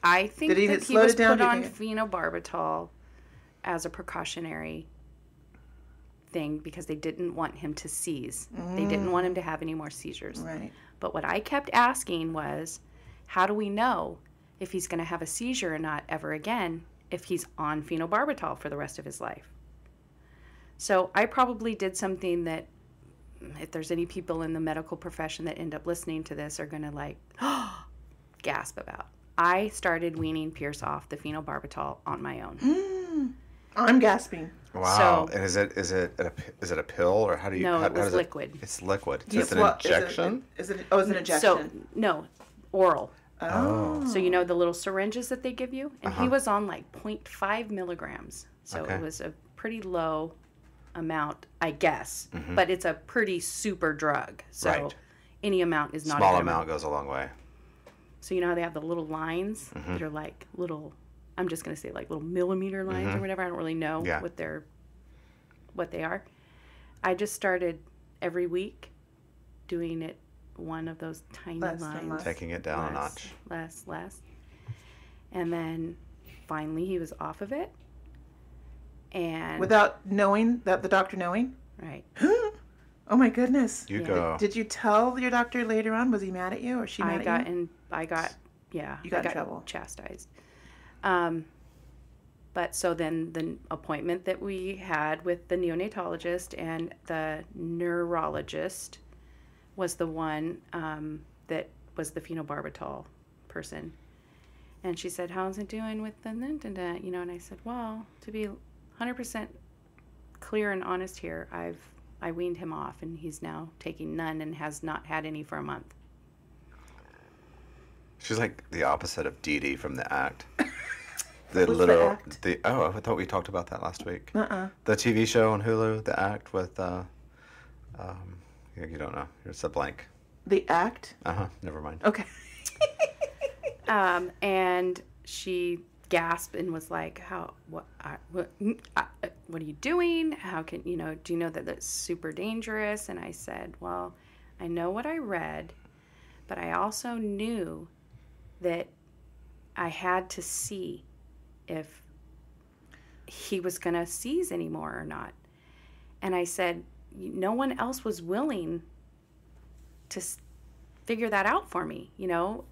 I think that he was put on phenobarbital as a precautionary thing because they didn't want him to seize. They didn't want him to have any more seizures. Right. But what I kept asking was, how do we know if he's going to have a seizure or not ever again if he's on phenobarbital for the rest of his life? So I probably did something that, if there's any people in the medical profession that end up listening to this, are going to gasp about. I started weaning Pierce off the phenobarbital on my own. I'm gasping. Wow. So, and is it a pill, or how do you? No, it was liquid. It's liquid. So it's an injection. Is it an injection? So no, oral. Oh. So the little syringes that they give you, and he was on like 0.5 milligrams. So it was a pretty low amount, I guess. But it's a pretty super drug. So any amount is not small amount goes a long way. So how they have the little lines that are like little, I'm just going to say like little millimeter lines or whatever. I don't really know what they are. I just started every week doing it, one of those tiny lines. Taking it down a notch. Less. And then finally he was off of it. And without knowing, that the doctor knowing? Right. Oh my goodness. You go. Did you tell your doctor later on? Was he mad at you, or she mad at you? I got in trouble. Chastised. But so then the appointment that we had with the neonatologist and the neurologist was the one that was the phenobarbital person. And she said, how's it doing with the, and I said, well, to be 100% clear and honest here, I weaned him off, and he's now taking none and has not had any for a month. She's like the opposite of Dee Dee from The Act. The Act? I thought we talked about that last week. The TV show on Hulu, The Act, with you don't know. It's a blank. The Act? Never mind. Okay. And she gasped and was like, what are you doing? How can, do you know that that's super dangerous? And I said, well, I know what I read, but I also knew that I had to see if he was going to seize anymore or not. And I said, no one else was willing to figure that out for me. No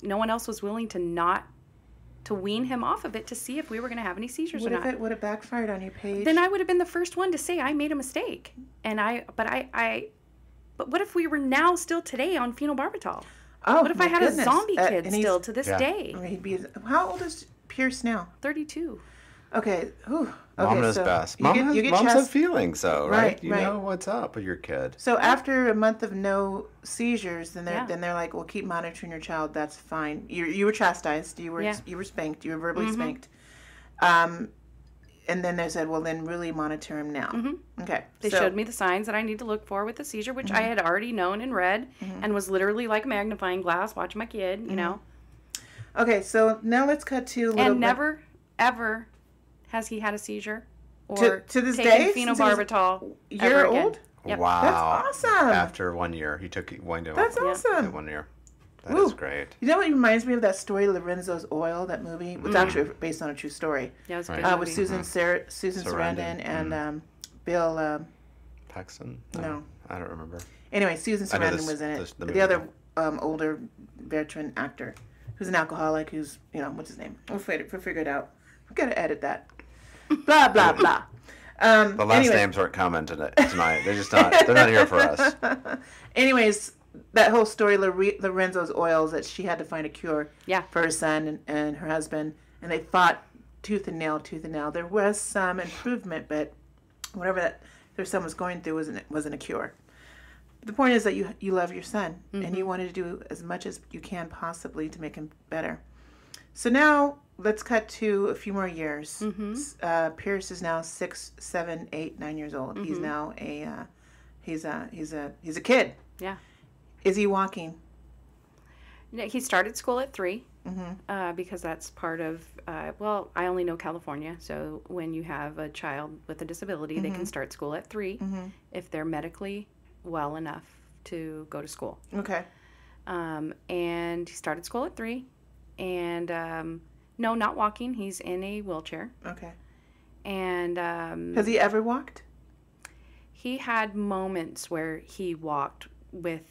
one else was willing to wean him off of it to see if we were going to have any seizures or not. What if it would have backfired on you, Paige? Then I would have been the first one to say I made a mistake. But what if we were now still today on phenobarbital? Oh, what if I had a zombie kid and still to this day? How old is Pierce now? 32. Okay. Whew. Mom Okay, knows so best. you get Moms have chest. feelings, though, right? Right, You right. know what's up with your kid. So after a month of no seizures, then Yeah. they're like, "Well, keep monitoring your child. That's fine. You were chastised. You were spanked. You were verbally spanked." And then they said, "Well, then really monitor him now." Okay. They showed me the signs that I need to look for with the seizure, which I had already known and read, and was literally like a magnifying glass watching my kid, you know. Okay, so now let's cut to a little And bit. never, ever has he had a seizure or to this taken day? Since he was phenobarbital. year ever again. old? Yep. Wow. That's awesome. After 1 year. He took one to That's awesome. 1 year. That Woo. is great. You know what reminds me of that story, Lorenzo's Oil, that movie? It's actually based on a true story. Yeah, it was a Right. good With movie. Susan Sarandon and Bill, Paxton? no. I don't remember. Anyway, Susan I know Sarandon this- was in it. this- the The movie. other older veteran actor who's an alcoholic who's, what's his name? We'll figure it out. We've got to edit that. Blah, blah, blah. The last names aren't coming tonight. They're just not. They're not here for us. Anyways, that whole story, Lorenzo's Oils, that she had to find a cure Yeah. for her son and her husband, and they fought tooth and nail. There was some improvement, but whatever that their son was going through wasn't a cure. But the point is that you love your son, and you wanted to do as much as you can possibly to make him better. So now let's cut to a few more years. Pierce is now 6, 7, 8, 9 years old. He's now he's a kid. Yeah. Is he walking? He started school at 3 because that's part of, I only know California. So when you have a child with a disability, they can start school at 3 if they're medically well enough to go to school. Okay. And he started school at 3. And no, not walking. He's in a wheelchair. Okay. And Has he ever walked? he had moments where he walked with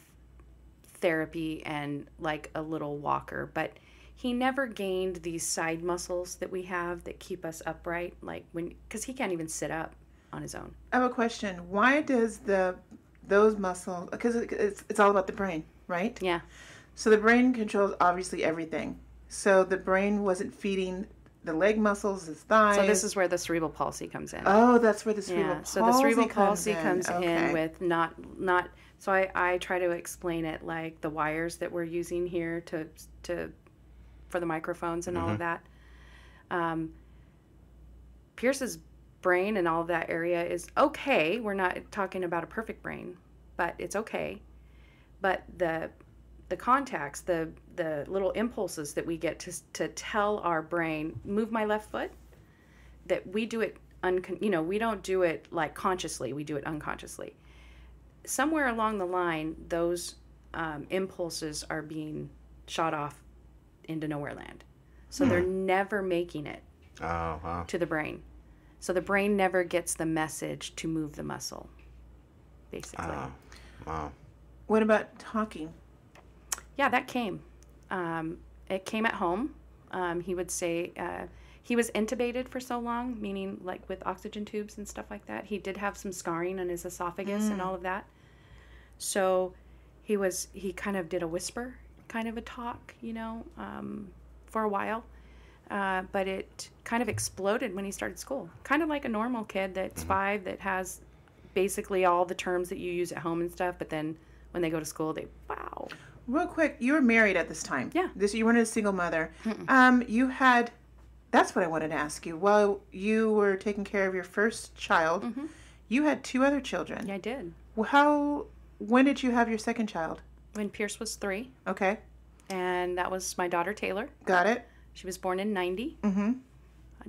therapy and like a little walker, but he never gained these side muscles that we have that keep us upright, like because he can't even sit up on his own. I have a question. Why does those muscles? Because it's all about the brain, right? Yeah. So the brain controls obviously everything. So the brain wasn't feeding the leg muscles, his thighs. So this is where the cerebral palsy comes in. Oh, that's where the cerebral palsy So the cerebral palsy comes Okay. in with not. So I try to explain it like the wires that we're using here to for the microphones and all of that. Pierce's brain and all of that area is okay. We're not talking about a perfect brain, but it's okay. But the contacts, the little impulses that we get to tell our brain, move my left foot, that we do it, we don't do it like consciously, we do it unconsciously. Somewhere along the line, those impulses are being shot off into nowhere land. So they're never making it to the brain. So the brain never gets the message to move the muscle, basically. Wow. What about talking? Yeah, that came. It came at home. He would say he was intubated for so long, meaning like with oxygen tubes and stuff like that. He did have some scarring on his esophagus and all of that. So he kind of did a whisper kind of a talk, for a while. But it kind of exploded when he started school. Kind of like a normal kid that's 5 that has basically all the terms that you use at home and stuff, but then when they go to school, wow. Real quick, you were married at this time. Yeah. You weren't a single mother. You had, that's what I wanted to ask you. While you were taking care of your first child, you had 2 other children. Yeah, I did. When did you have your second child? When Pierce was 3. Okay. And that was my daughter, Taylor. Got it. She was born in 90.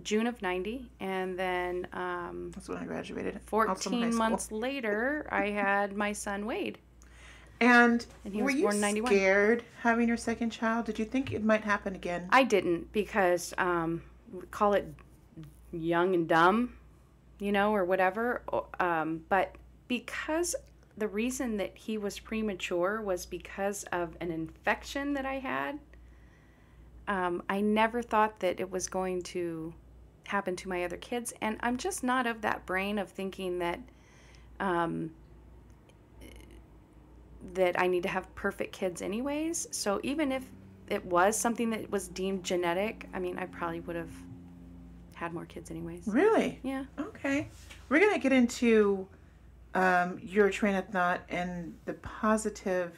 June of 90. And then That's when I graduated. 14 months later, I had my son, Wade. And he were was you born in 91. scared having your second child? Did you think it might happen again? I didn't because we call it young and dumb, or whatever. But because the reason that he was premature was because of an infection that I had, I never thought that it was going to happen to my other kids. And I'm just not of that brain of thinking that that I need to have perfect kids anyways. So even if it was something that was deemed genetic, I mean, I probably would have had more kids anyways. Really? Yeah. Okay. We're going to get into your train of thought and the positive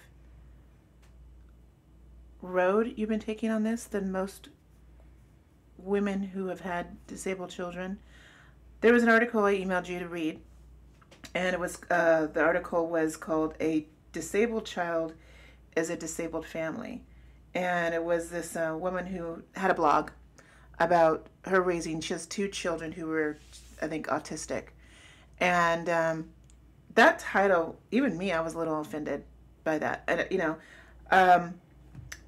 road you've been taking on this than most women who have had disabled children. There was an article I emailed you to read, and it was the article was called "A Disabled Child is a Disabled Family," and it was this woman who had a blog about her raising. She has 2 children who were, I think, autistic, and that title, even me, I was a little offended by that, and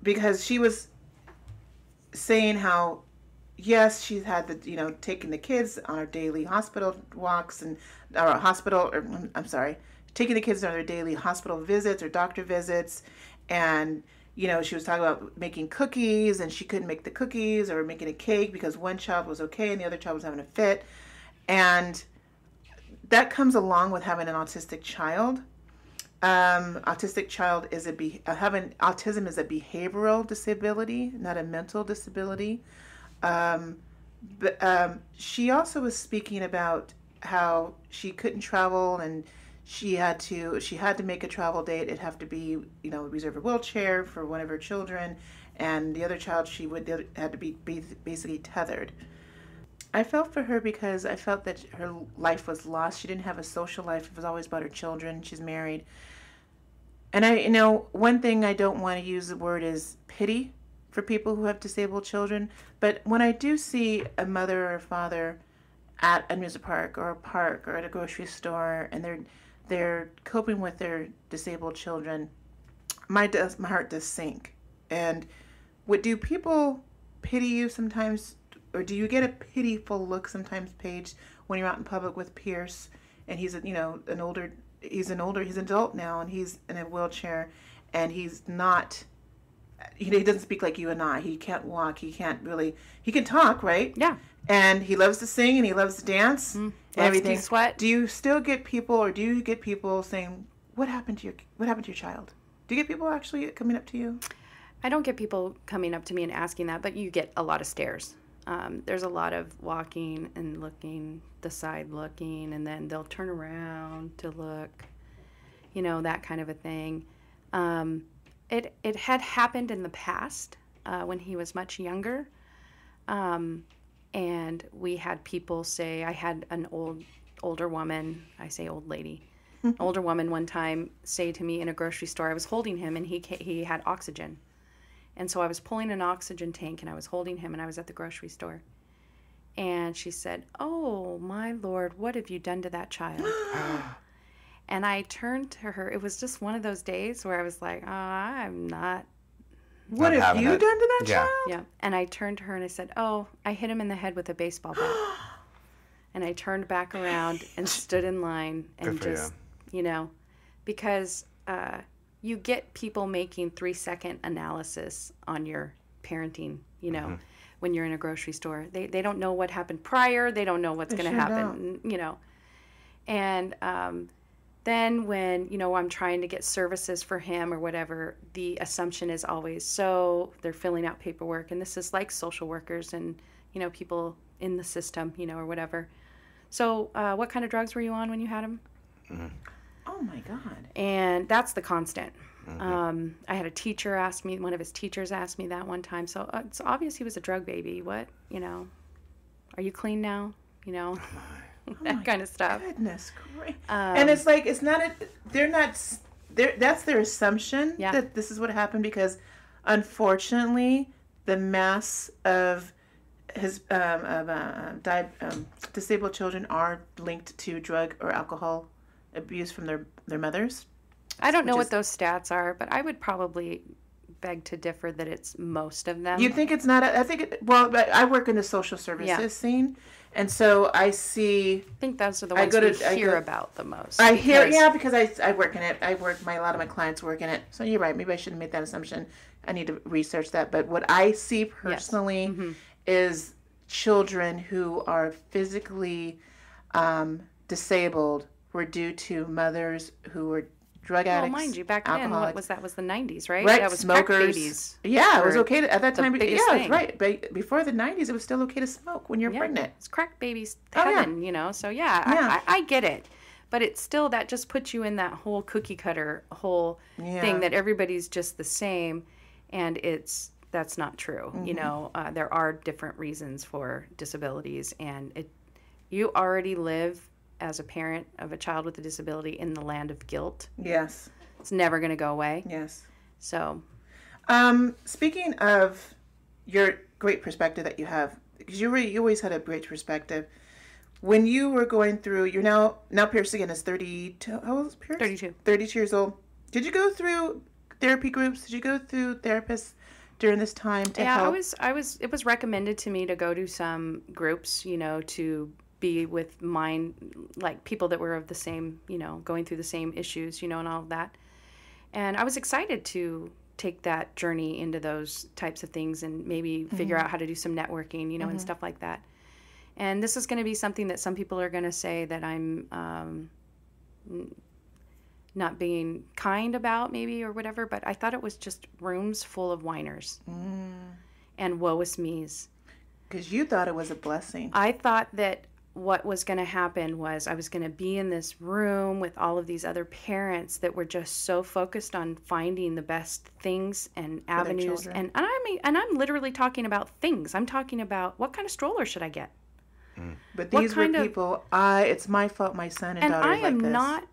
because she was saying how, yes, she's had the, taking the kids on her daily hospital walks taking the kids on their daily hospital visits or doctor visits. And, she was talking about making cookies, and she couldn't make the cookies, or making a cake because one child was okay and the other child was having a fit. And that comes along with having an autistic child. Autism is a behavioral disability, not a mental disability. But she also was speaking about how she couldn't travel, and she had to make a travel date. It'd have to be, reserve a wheelchair for one of her children, and the other child had to be basically tethered. I felt for her because I felt that her life was lost. She didn't have a social life. It was always about her children. She's married. And one thing I don't want to use the word is pity for people who have disabled children. But when I do see a mother or a father at an amusement park or a park or at a grocery store, and they're coping with their disabled children, my heart does sink. And do people pity you sometimes? Or do you get a pitiful look sometimes, Paige, when you're out in public with Pierce, and he's he's an adult now, and he's in a wheelchair, and he's not, he doesn't speak like you and I. He can't walk. He can talk, right? Yeah. And he loves to sing, and he loves to dance, and everything. Sweat. Do you still get people saying, what happened to your child? Do you get people actually coming up to you? I don't get people coming up to me and asking that, but you get a lot of stares. There's a lot of walking and looking, the side looking, and then they'll turn around to look, that kind of a thing. It had happened in the past when he was much younger. And we had people say, I had an older woman, I say old lady, older woman one time say to me in a grocery store, I was holding him and he had oxygen. And so I was pulling an oxygen tank and I was holding him and I was at the grocery store. And she said, "Oh, my Lord, what have you done to that child?" And I turned to her. It was just one of those days where I was like, "Oh, I'm not." What have you done to that child? Yeah. And I turned to her and I said, "Oh, I hit him in the head with a baseball bat." And I turned back around and stood in line and just, because you get people making 3-second analysis on your parenting, when you're in a grocery store. They don't know what happened prior. They don't know what's going to happen, And then when, I'm trying to get services for him or whatever, the assumption is always, so they're filling out paperwork. And this is like social workers and, people in the system, or whatever. So what kind of drugs were you on when you had him? Mm-hmm. Oh, my God. And that's the constant. Mm-hmm. I had one of his teachers asked me that one time. So it's obvious he was a drug baby. What, are you clean now? That kind of stuff. Goodness gracious. And it's like, that's their assumption that this is what happened because unfortunately the mass of his disabled children are linked to drug or alcohol abuse from their mothers. I don't know what those stats are, but I would probably beg to differ that it's most of them. You think it's not? I work in the social services scene, and so I see. I think those are the ones we hear about the most. Because I work in it. A lot of my clients work in it. So you're right. Maybe I shouldn't make that assumption. I need to research that. But what I see personally is children who are physically disabled were due to mothers who were drug addicts, Well, mind you, back then, what was that? Was the 90s, right? Right, That was smokers. crack babies. Yeah, it was okay at that time. biggest Yeah, thing. right. But before the 90s, it was still okay to smoke when you're Yeah, pregnant. it's crack babies Oh, yeah. heaven, you know. So yeah, Yeah. I get it, but it's still, that just puts you in that whole cookie cutter whole thing that everybody's just the same, and that's not true. You know, there are different reasons for disabilities, and you already live as a parent of a child with a disability in the land of guilt. Yes. It's never going to go away. Yes. So, Speaking of your great perspective that you have, because you always had a great perspective. When you were going through, you're now Pierce again is 32. How old is Pierce? 32. 32 years old. Did you go through therapy groups? Did you go through therapists during this time to help? It was recommended to me to go to some groups, you know, to be with like people that were of the same, you know, going through the same issues, you know, and all of that. And I was excited to take that journey into those types of things and maybe figure out how to do some networking, you know, and stuff like that. And this is going to be something that some people are going to say that I'm not being kind about maybe or whatever, but I thought it was just rooms full of whiners and woe-is me's. Because you thought it was a blessing. I thought that what was going to happen was I was going to be in this room with all of these other parents that were just so focused on finding the best things and avenues. And I'm literally talking about things. I'm talking about, what kind of stroller should I get? But these were people, it's my fault my son and daughter And I am like this. not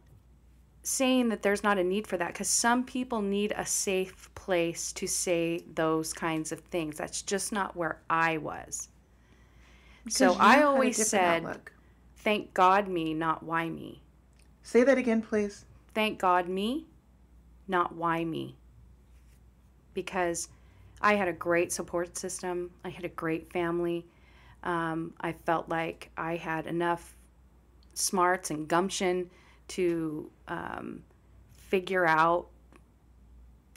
saying that there's not a need for that, because some people need a safe place to say those kinds of things. That's just not where I was. So I always said, thank God me, not why me. Say that again, please. Thank God me, not why me. Because I had a great support system. I had a great family. I felt like I had enough smarts and gumption to figure out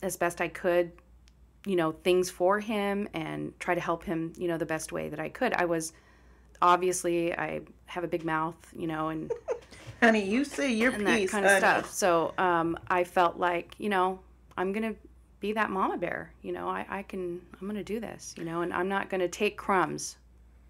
as best I could, you know, things for him and try to help him, you know, the best way that I could. Obviously, I have a big mouth, you know, and honey, you say your and piece, that kind of honey. stuff. So I felt like, you know, I'm gonna be that mama bear. You know, I'm gonna do this. You know, and I'm not gonna take crumbs.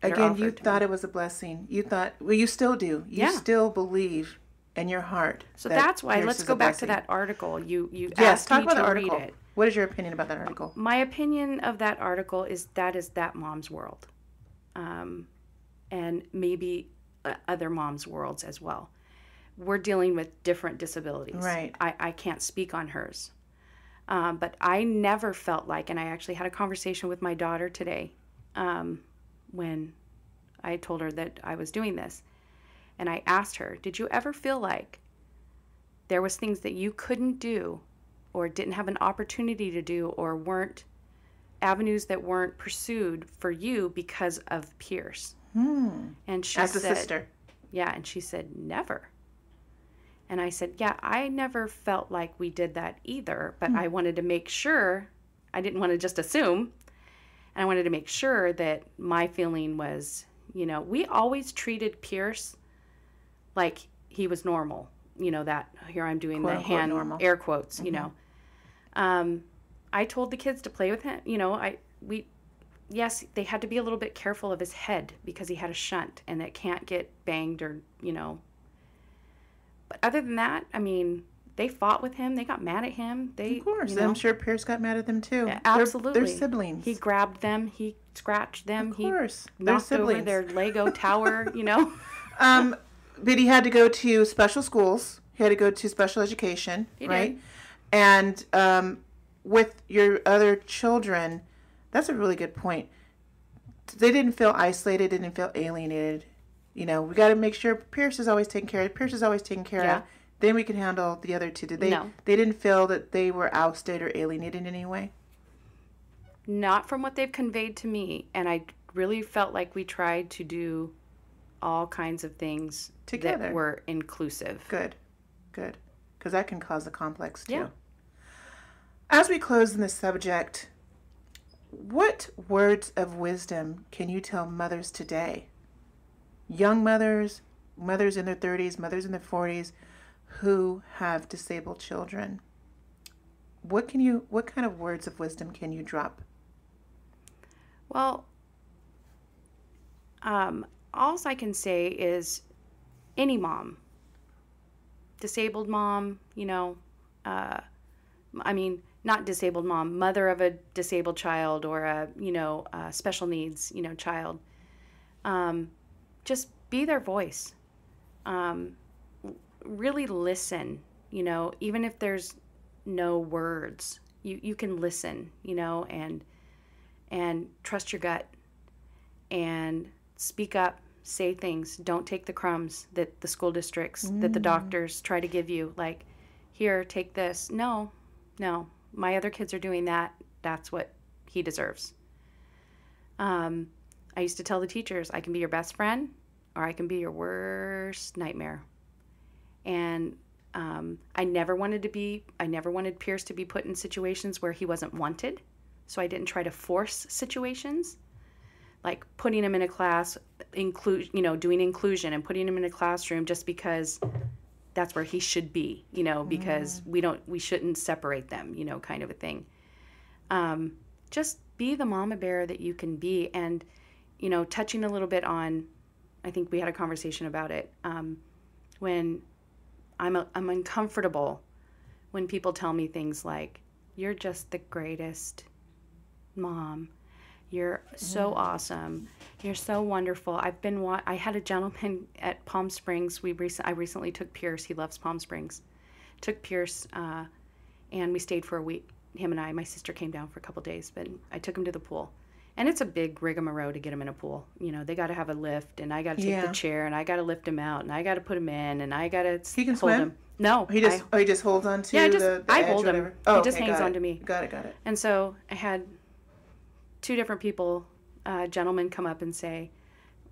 Again, you thought it was a blessing. You thought, well, you still do. You still believe in your heart. So that's why. Let's go back to that article. You yes, asked talk me about to the read article. it. What is your opinion about that article? My opinion of that article is that mom's world. And maybe other moms' worlds as well. We're dealing with different disabilities. Right. I can't speak on hers. But I never felt like, and I actually had a conversation with my daughter today when I told her that I was doing this. And I asked her, did you ever feel like there was things that you couldn't do or didn't have an opportunity to do or weren't avenues that weren't pursued for you because of Pierce? And she As said, a sister. Yeah, and she said, never. And I said, yeah, I never felt like we did that either, but I wanted to make sure, I didn't want to just assume, and I wanted to make sure that my feeling was, you know, we always treated Pierce like he was normal. You know, that, here I'm doing Quote, the hand, normal. air quotes, you know. I told the kids to play with him, you know, yes, they had to be a little bit careful of his head because he had a shunt and it can't get banged or, you know. But other than that, I mean, they fought with him. They got mad at him. Of course. You know, I'm sure Pierce got mad at them too. absolutely. They're siblings. He grabbed them. He scratched them. Of course. He They're knocked over siblings. their Lego tower, you know. But he had to go to special schools. He had to go to special education, right? did. And with your other children, that's a really good point. They didn't feel isolated, didn't feel alienated. You know, we got to make sure Pierce is always taken care of. Pierce is always taken care of. Then we can handle the other two. Did they? No. They didn't feel that they were ousted or alienated in any way? Not from what they've conveyed to me. And I really felt like we tried to do all kinds of things Together. that were inclusive. Good. Because that can cause a complex too. Yeah. As we close in this subject, what words of wisdom can you tell mothers today? Young mothers, mothers in their 30s, mothers in their 40s, who have disabled children. What kind of words of wisdom can you drop? Well, all I can say is any mom, disabled mom, not disabled mom, mother of a disabled child or a special needs, child. Just be their voice. Really listen, even if there's no words, you can listen, and trust your gut and speak up, say things. Don't take the crumbs that the school districts, that the doctors try to give you, like, here, take this. No, my other kids are doing that. That's what he deserves. I used to tell the teachers, I can be your best friend or I can be your worst nightmare. And I never wanted Pierce to be put in situations where he wasn't wanted. So I didn't try to force situations, like putting him in a class, doing inclusion and putting him in a classroom just because that's where he should be, because we shouldn't separate them, kind of a thing. Just be the mama bear that you can be. And, touching a little bit on, I think we had a conversation about it, when I'm uncomfortable when people tell me things like, you're just the greatest mom. You're so awesome. You're so wonderful. I had a gentleman at Palm Springs. I recently took Pierce. He loves Palm Springs. Took Pierce, and we stayed for a week. Him and my sister came down for a couple days, but I took him to the pool. And it's a big rigmarole to get him in a pool. They got to have a lift, and I got to take the chair, and I got to lift him out, and I got to put him in, and I got to He can hold swim? him. No. He just holds on to the I edge hold or him. whatever? Oh, he just okay, hangs got on it. to me. Got it. And so I had 2 different people, gentlemen, come up and say,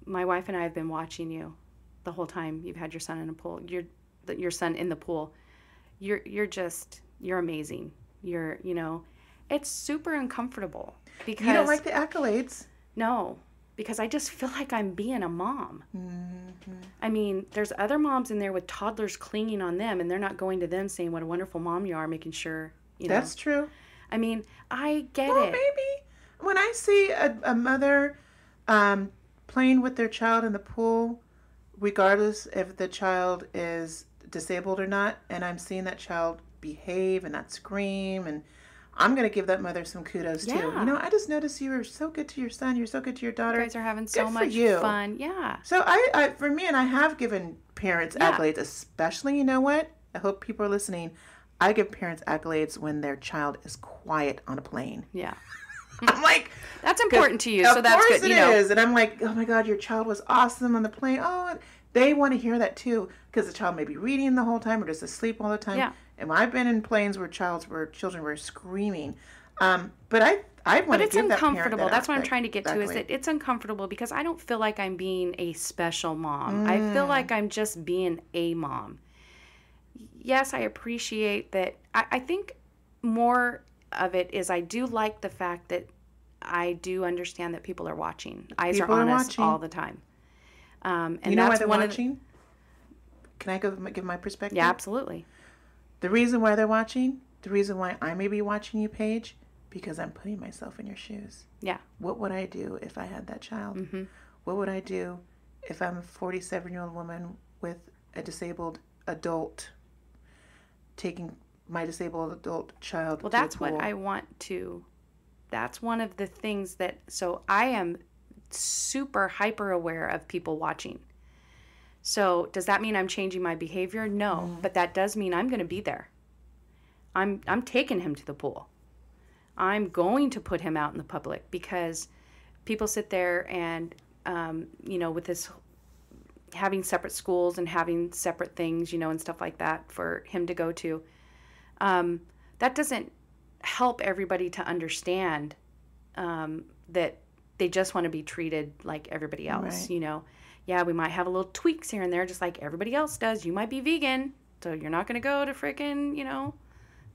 my wife and I have been watching you the whole time you've had your son in a pool. Your son in the pool. You're amazing. It's super uncomfortable because You don't like the accolades. No, because I just feel like I'm being a mom. Mm-hmm. I mean, there's other moms in there with toddlers clinging on them, and they're not going to them saying what a wonderful mom you are, making sure, That's true. I mean, I get Well, it. maybe when I see a mother playing with their child in the pool, regardless if the child is disabled or not, and I'm seeing that child behave and not scream, and I'm going to give that mother some kudos too. Yeah. I just noticed you were so good to your son. You're so good to your daughter. You guys are having so Good for much you. fun. Yeah. So for me, and I have given parents accolades, especially, I hope people are listening. I give parents accolades when their child is quiet on a plane. Yeah. I'm like, That's important to you, so that's good. Of course it is. And I'm like, oh my God, your child was awesome on the plane. Oh, and they want to hear that too, because the child may be reading the whole time or just asleep all the time. Yeah. And I've been in planes where children were screaming. But I want to give that parent that But it's uncomfortable. That's what I'm trying to get to, is accolade. that it's uncomfortable because I don't feel like I'm being a special mom. I feel like I'm just being a mom. Yes, I appreciate that. I think more of it is I do like the fact that I do understand that people are watching. Eyes are on us all the time. And you know that's why they're one watching? Can I give my perspective? Yeah, absolutely. The reason why they're watching, the reason why I may be watching you, Paige, because I'm putting myself in your shoes. Yeah. What would I do if I had that child? Mm-hmm. What would I do if I'm a 47-year-old woman with a disabled adult taking my disabled adult child Well, to that's the pool? what I want to. That's one of the things that. So I am super hyper aware of people watching. So does that mean I'm changing my behavior? No, but that does mean I'm going to be there. I'm taking him to the pool. I'm going to put him out in the public because people sit there and, with this having separate schools and having separate things, and stuff like that for him to go to. That doesn't help everybody to understand that they just want to be treated like everybody else, Right. Yeah, we might have a little tweaks here and there, just like everybody else does. You might be vegan, so you're not going to go to freaking,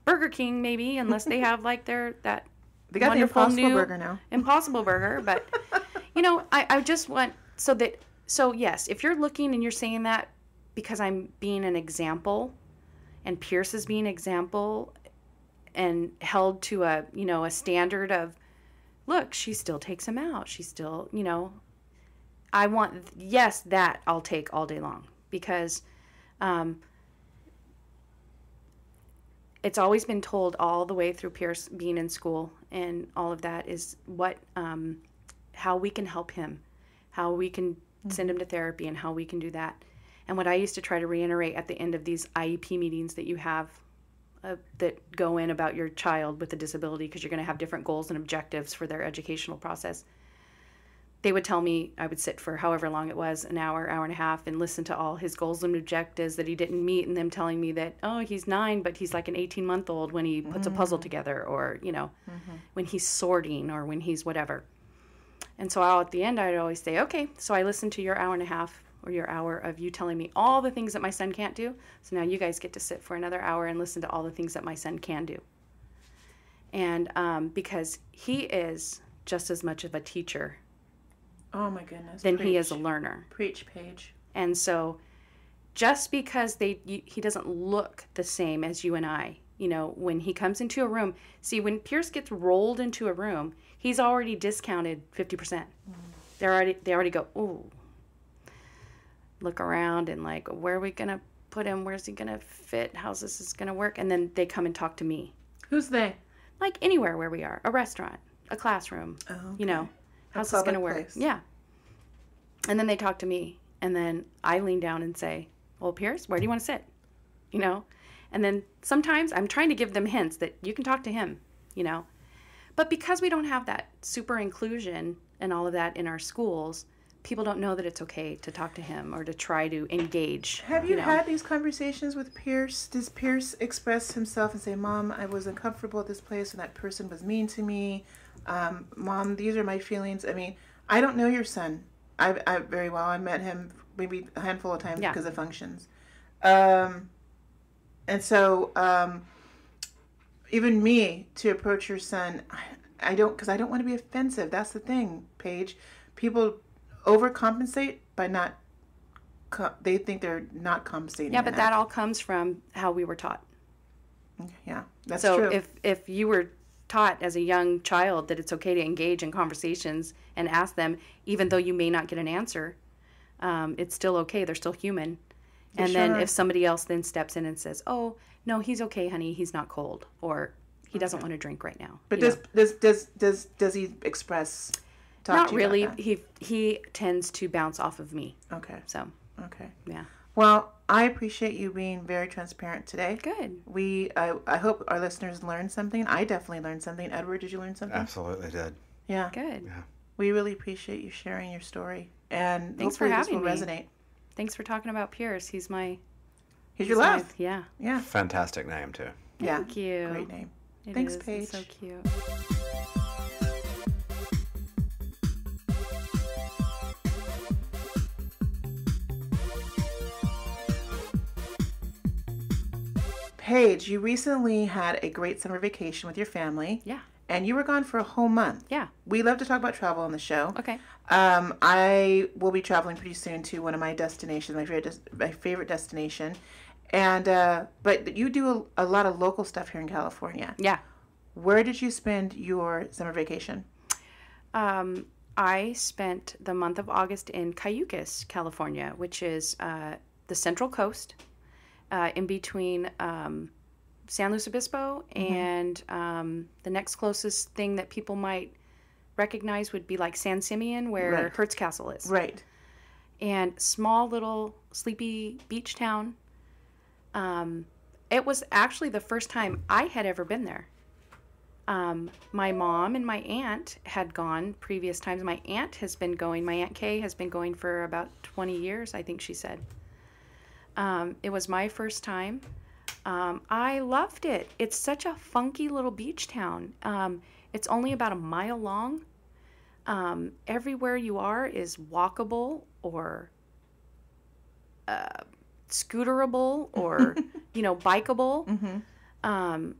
Burger King maybe, unless they have like they got the wonderful Impossible new Burger now. Impossible Burger. But, I just want, so yes, if you're looking and you're saying that because I'm being an example, and Pierce is being example and held to a, a standard of, look, she still takes him out. She still, that I'll take all day long, because it's always been told all the way through Pierce being in school and all of that is how we can help him, how we can send him to therapy, and how we can do that. And what I used to try to reiterate at the end of these IEP meetings that you have that go in about your child with a disability, because you're going to have different goals and objectives for their educational process. They would tell me I would sit for however long it was, an hour, hour and a half, and listen to all his goals and objectives that he didn't meet, and them telling me that, oh, he's 9, but he's like an 18-month-old when he puts a puzzle together, or, when he's sorting, or when he's whatever. And so at the end, I'd always say, okay, so I listened to your hour and a half or your hour of you telling me all the things that my son can't do. So now you guys get to sit for another hour and listen to all the things that my son can do. And because he is just as much of a teacher, oh my goodness, than he is a learner. Preach, Paige. And so just because he doesn't look the same as you and I, when he comes into a room, see, when Pierce gets rolled into a room, he's already discounted 50%. They already go, ooh, look around and like, where are we going to put him? Where's he going to fit? How's this going to work? And then they come and talk to me. Who's they? Like anywhere where we are, a restaurant, a classroom, okay. How's this going to work? Place. Yeah. And then they talk to me, and then I lean down and say, well, Pierce, where do you want to sit? And then sometimes I'm trying to give them hints that you can talk to him, But because we don't have that super inclusion and all of that in our schools, people don't know that it's okay to talk to him or to try to engage. Have you had these conversations with Pierce? Does Pierce express himself and say, Mom, I was uncomfortable at this place and that person was mean to me? Mom, these are my feelings. I mean, I don't know your son. I very well. I met him maybe a handful of times because of functions. And so even me to approach your son, I don't want to be offensive. That's the thing, Paige. People overcompensate by not, they think they're not compensating. Yeah, but that all comes from how we were taught. Yeah, that's true. So if you were taught as a young child that it's okay to engage in conversations and ask them, even though you may not get an answer, it's still okay. They're still human. And then if somebody else then steps in and says, oh, no, he's okay, honey. He's not cold. Or he doesn't want to drink right now. But does he express... Not really. He tends to bounce off of me. Okay. So. Okay. Yeah. Well, I appreciate you being very transparent today. Good. I hope our listeners learned something. I definitely learned something. Edward, did you learn something? Absolutely did. Yeah. Good. Yeah. We really appreciate you sharing your story, and thanks for having this will resonate. Thanks for talking about Pierce. He's your love. Yeah. Yeah. Fantastic name too. Thank you. Great name. It Thanks, is. Paige. It's so cute. Paige, you recently had a great summer vacation with your family. Yeah. And you were gone for a whole month. Yeah. We love to talk about travel on the show. Okay. I will be traveling pretty soon to one of my destinations, my favorite destination. And but you do a lot of local stuff here in California. Yeah. Where did you spend your summer vacation? I spent the month of August in Cayucos, California, which is the Central Coast, in between San Luis Obispo and the next closest thing that people might recognize would be like San Simeon, where Rhodes Castle is. Right. And small little sleepy beach town. It was actually the first time I had ever been there. My mom and my aunt had gone previous times. My Aunt Kay has been going for about 20 years, I think she said. It was my first time. I loved it. It's such a funky little beach town. It's only about a mile long. Everywhere you are is walkable or scooterable or, bikeable. Mm-hmm.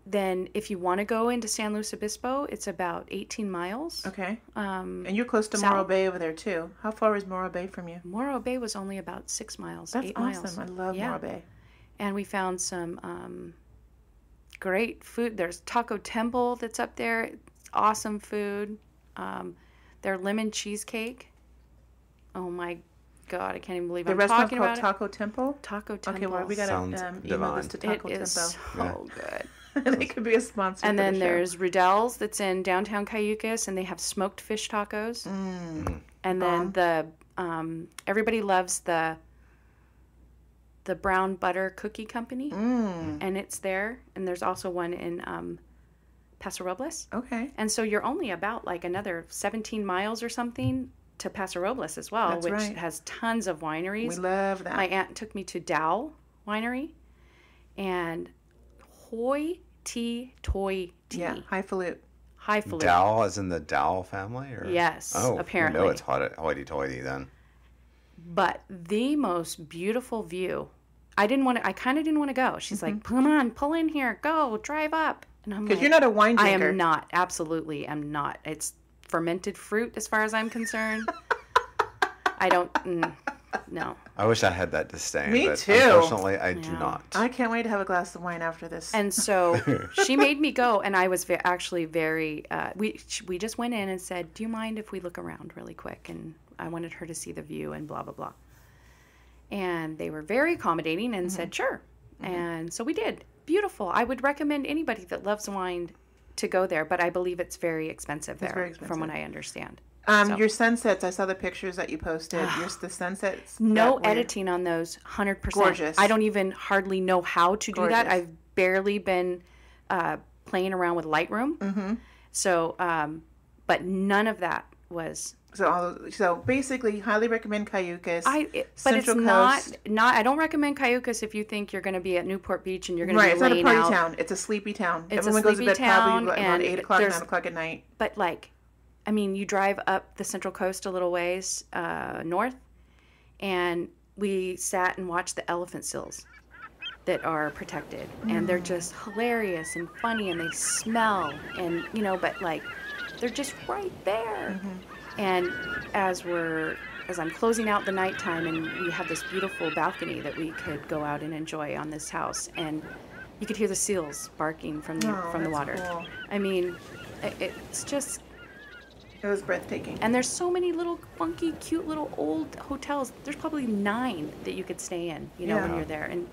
Then if you want to go into San Luis Obispo, it's about 18 miles. Okay. And you're close to Morro Bay over there, too. How far is Morro Bay from you? Morro Bay was only about 6 miles, That's 8 awesome. miles. I love Morro Bay. And we found some great food. There's Taco Temple that's up there. It's awesome food. Their lemon cheesecake. Oh my God, I can't even believe I'm talking about it. The restaurant called Taco Temple? Taco Temple. Okay, well, we got to email this to Taco It is Temple. so good. They could be a sponsor. And for then the show. there's Rhodes that's in downtown Cayucas, and they have smoked fish tacos. And then the everybody loves the brown butter cookie company, and it's there. And there's also one in Paso Robles. Okay. And so you're only about like another 17 miles or something to Paso Robles as well, That's which right. has tons of wineries. We love that. My aunt took me to Dow Winery, and Hoity-toity. Yeah, highfalutin. Highfalutin. Dow, as in the Dow family? Or? Yes, Oh, apparently. No, it's hoity-toity then. But the most beautiful view. I kind of didn't want to go. She's like, come on, pull in here, go, drive up. And I'm like, Because you're not a wine I drinker. am not. Absolutely am not. It's fermented fruit as far as I'm concerned. I don't, no. I wish I had that disdain. Me but too. Unfortunately, I do Yeah. not. I can't wait to have a glass of wine after this. And so she made me go, and I was actually very, we just went in and said, do you mind if we look around really quick? And I wanted her to see the view and blah, blah, blah. And they were very accommodating and said, sure. And so we did. Beautiful. I would recommend anybody that loves wine to go there, but I believe it's very expensive there, very expensive. from what I understand. Your sunsets, I saw the pictures that you posted. The sunsets. No that were editing on those, 100%. Gorgeous. I don't even hardly know how to do that. Gorgeous. I've barely been playing around with Lightroom. So, but none of that was. So basically, highly recommend Cayucas. But Central it's Coast. not. I don't recommend Cayucas if you think you're going to be at Newport Beach and you're going to Right, be it's not a laying party out. town. It's a sleepy town. It's a Everyone goes to sleepy bed town, probably around and 8 o'clock, 9 there's- o'clock at night. But like, I mean, you drive up the Central Coast a little ways north, and we sat and watched the elephant seals that are protected, and they're just hilarious and funny, and they smell, and but like, they're just right there. And as I'm closing out the nighttime, and we have this beautiful balcony that we could go out and enjoy on this house, and you could hear the seals barking from the that's water. cool. I mean, it's just. It was breathtaking. And there's so many little funky, cute little old hotels. There's probably 9 that you could stay in, when Yeah. you're there. And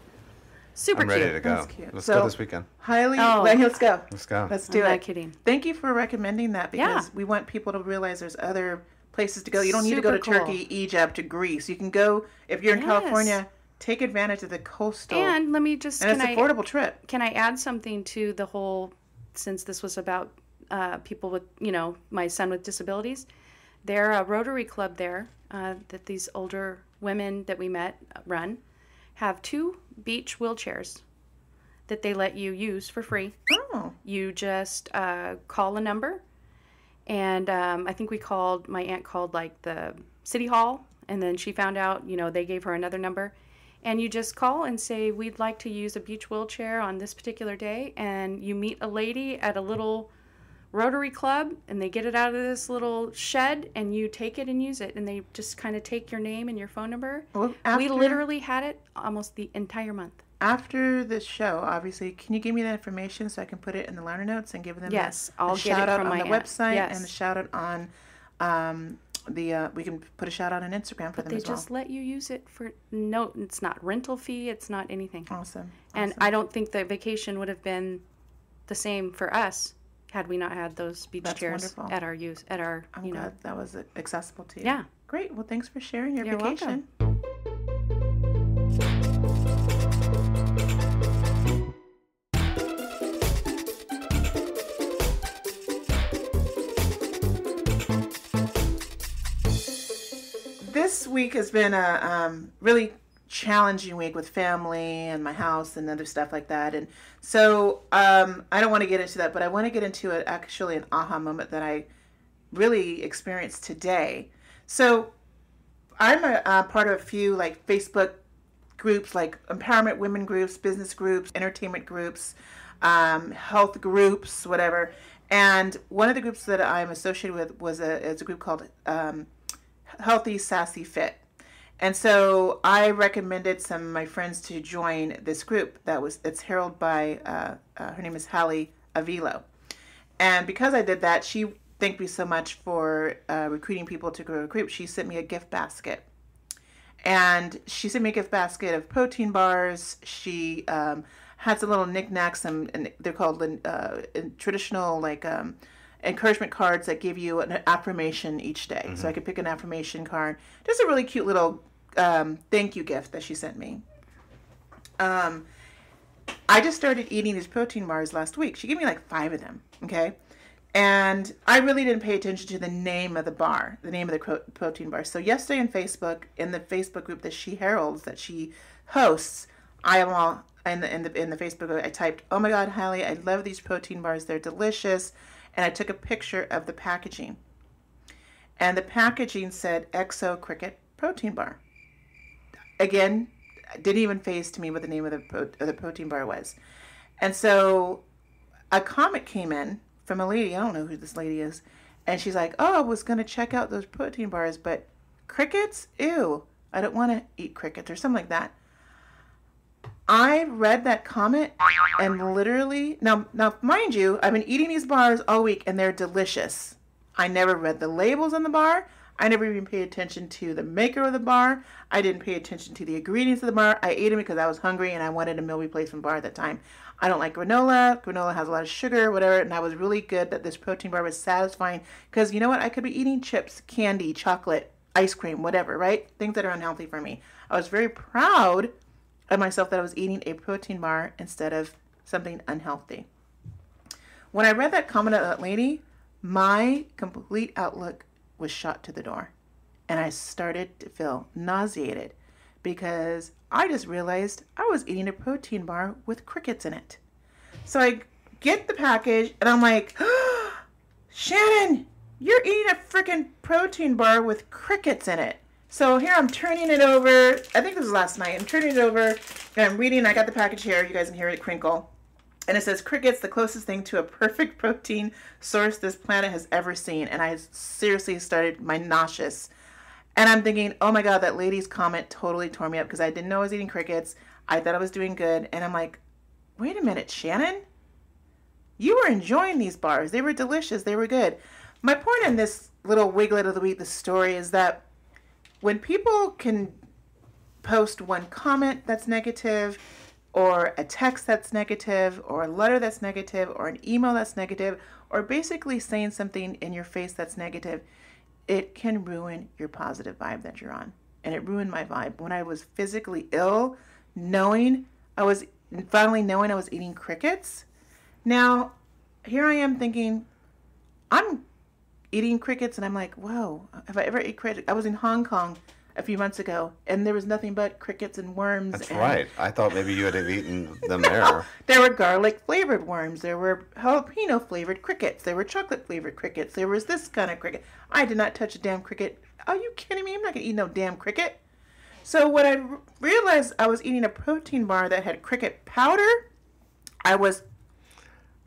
super I'm ready cute. to go. That's cute. Let's So- go this weekend. Highly, Oh. let's go. Let's go. Let's do I'm it. not kidding. Thank you for recommending that because Yeah. we want people to realize there's other places to go. You don't need to go to Super cool. Turkey, Egypt, to Greece. You can go, if you're in Yes. California, take advantage of the coastal. And let me just, and it's an affordable trip. can I add something to the whole, since this was about people with, my son with disabilities? They're a Rotary Club there that these older women that we met run, have 2 beach wheelchairs that they let you use for free. Oh. You just call a number, and I think my aunt called like the city hall, and then she found out, they gave her another number, and you just call and say, we'd like to use a beach wheelchair on this particular day, and you meet a lady at a little Rotary Club, and they get it out of this little shed, and you take it and use it, and they just kind of take your name and your phone number. Well, We after- literally had it almost the entire month. After the show, obviously, can you give me that information so I can put it in the liner notes and give them Yes, a I'll get it shout out from on my the aunt. website Yes. and a shout out on we can put a shout out on Instagram for But them they as well. just let you use it for no, it's not rental fee, it's not anything. Awesome. And I don't think the vacation would have been the same for us had we not had those beach That's chairs wonderful. at our use, at our, I'm glad that was accessible to you. Yeah. Great. Well, thanks for sharing your You're vacation. This week has been a really challenging week with family and my house and other stuff like that. And so I don't want to get into that, but I want to get into actually an aha moment that I really experienced today. So I'm a part of a few like Facebook groups, like empowerment women groups, business groups, entertainment groups, health groups, whatever. And one of the groups that I'm associated with is a group called Healthy Sassy Fit. And so I recommended some of my friends to join this group it's heralded by, her name is Hallie Avolio. And because I did that, she thanked me so much for recruiting people to go to a group. She sent me a gift basket. And she sent me a gift basket of protein bars. She had some little knickknacks, and they're called traditional encouragement cards that give you an affirmation each day. Mm-hmm. So I could pick an affirmation card. Just a really cute little thank you gift that she sent me. I just started eating these protein bars last week. She gave me like 5 of them, okay? And I really didn't pay attention to the name of the bar, the name of the protein bar. So yesterday on Facebook, in the Facebook group that she heralds, that she hosts, in the Facebook group, I typed, "Oh my God, Hallie, I love these protein bars. They're delicious." And I took a picture of the packaging. And the packaging said Exo Cricket Protein Bar. Again, didn't even phase to me what the name of the protein bar was. And so a comment came in from a lady, I don't know who this lady is, and she's like, "Oh, I was going to check out those protein bars, but crickets? Ew, I don't want to eat crickets," or something like that. I read that comment and literally, now mind you, I've been eating these bars all week and they're delicious. I never read the labels on the bar. I never even paid attention to the maker of the bar. I didn't pay attention to the ingredients of the bar. I ate them because I was hungry and I wanted a meal replacement bar at that time. I don't like granola. Granola has a lot of sugar, whatever, and I was really good that this protein bar was satisfying because you know what? I could be eating chips, candy, chocolate, ice cream, whatever, right? Things that are unhealthy for me. I was very proud of myself that I was eating a protein bar instead of something unhealthy. When I read that comment of that lady, my complete outlook was shot to the door. And I started to feel nauseated because I just realized I was eating a protein bar with crickets in it. So I get the package and I'm like, "Shannon, you're eating a freaking protein bar with crickets in it." So here I'm turning it over. I think this was last night. I'm turning it over and I'm reading. I got the package here. You guys can hear it crinkle. And it says, "Crickets, the closest thing to a perfect protein source this planet has ever seen." And I seriously started my nauseous. And I'm thinking, oh my God, that lady's comment totally tore me up because I didn't know I was eating crickets. I thought I was doing good. And I'm like, wait a minute, Shannon? You were enjoying these bars. They were delicious. They were good. My point in this little wiglet of the week, the story, is that when people can post one comment that's negative, or a text that's negative, or a letter that's negative, or an email that's negative, or basically saying something in your face that's negative, it can ruin your positive vibe that you're on. And it ruined my vibe. When I was physically ill, knowing I was eating crickets. Now, here I am thinking, I'm eating crickets, and I'm like, whoa, have I ever ate crickets? I was in Hong Kong a few months ago, and there was nothing but crickets and worms. That's right. I thought maybe you had eaten them there. There were garlic-flavored worms. There were jalapeno-flavored crickets. There were chocolate-flavored crickets. There was this kind of cricket. I did not touch a damn cricket. Are you kidding me? I'm not going to eat no damn cricket. So when I realized I was eating a protein bar that had cricket powder, I was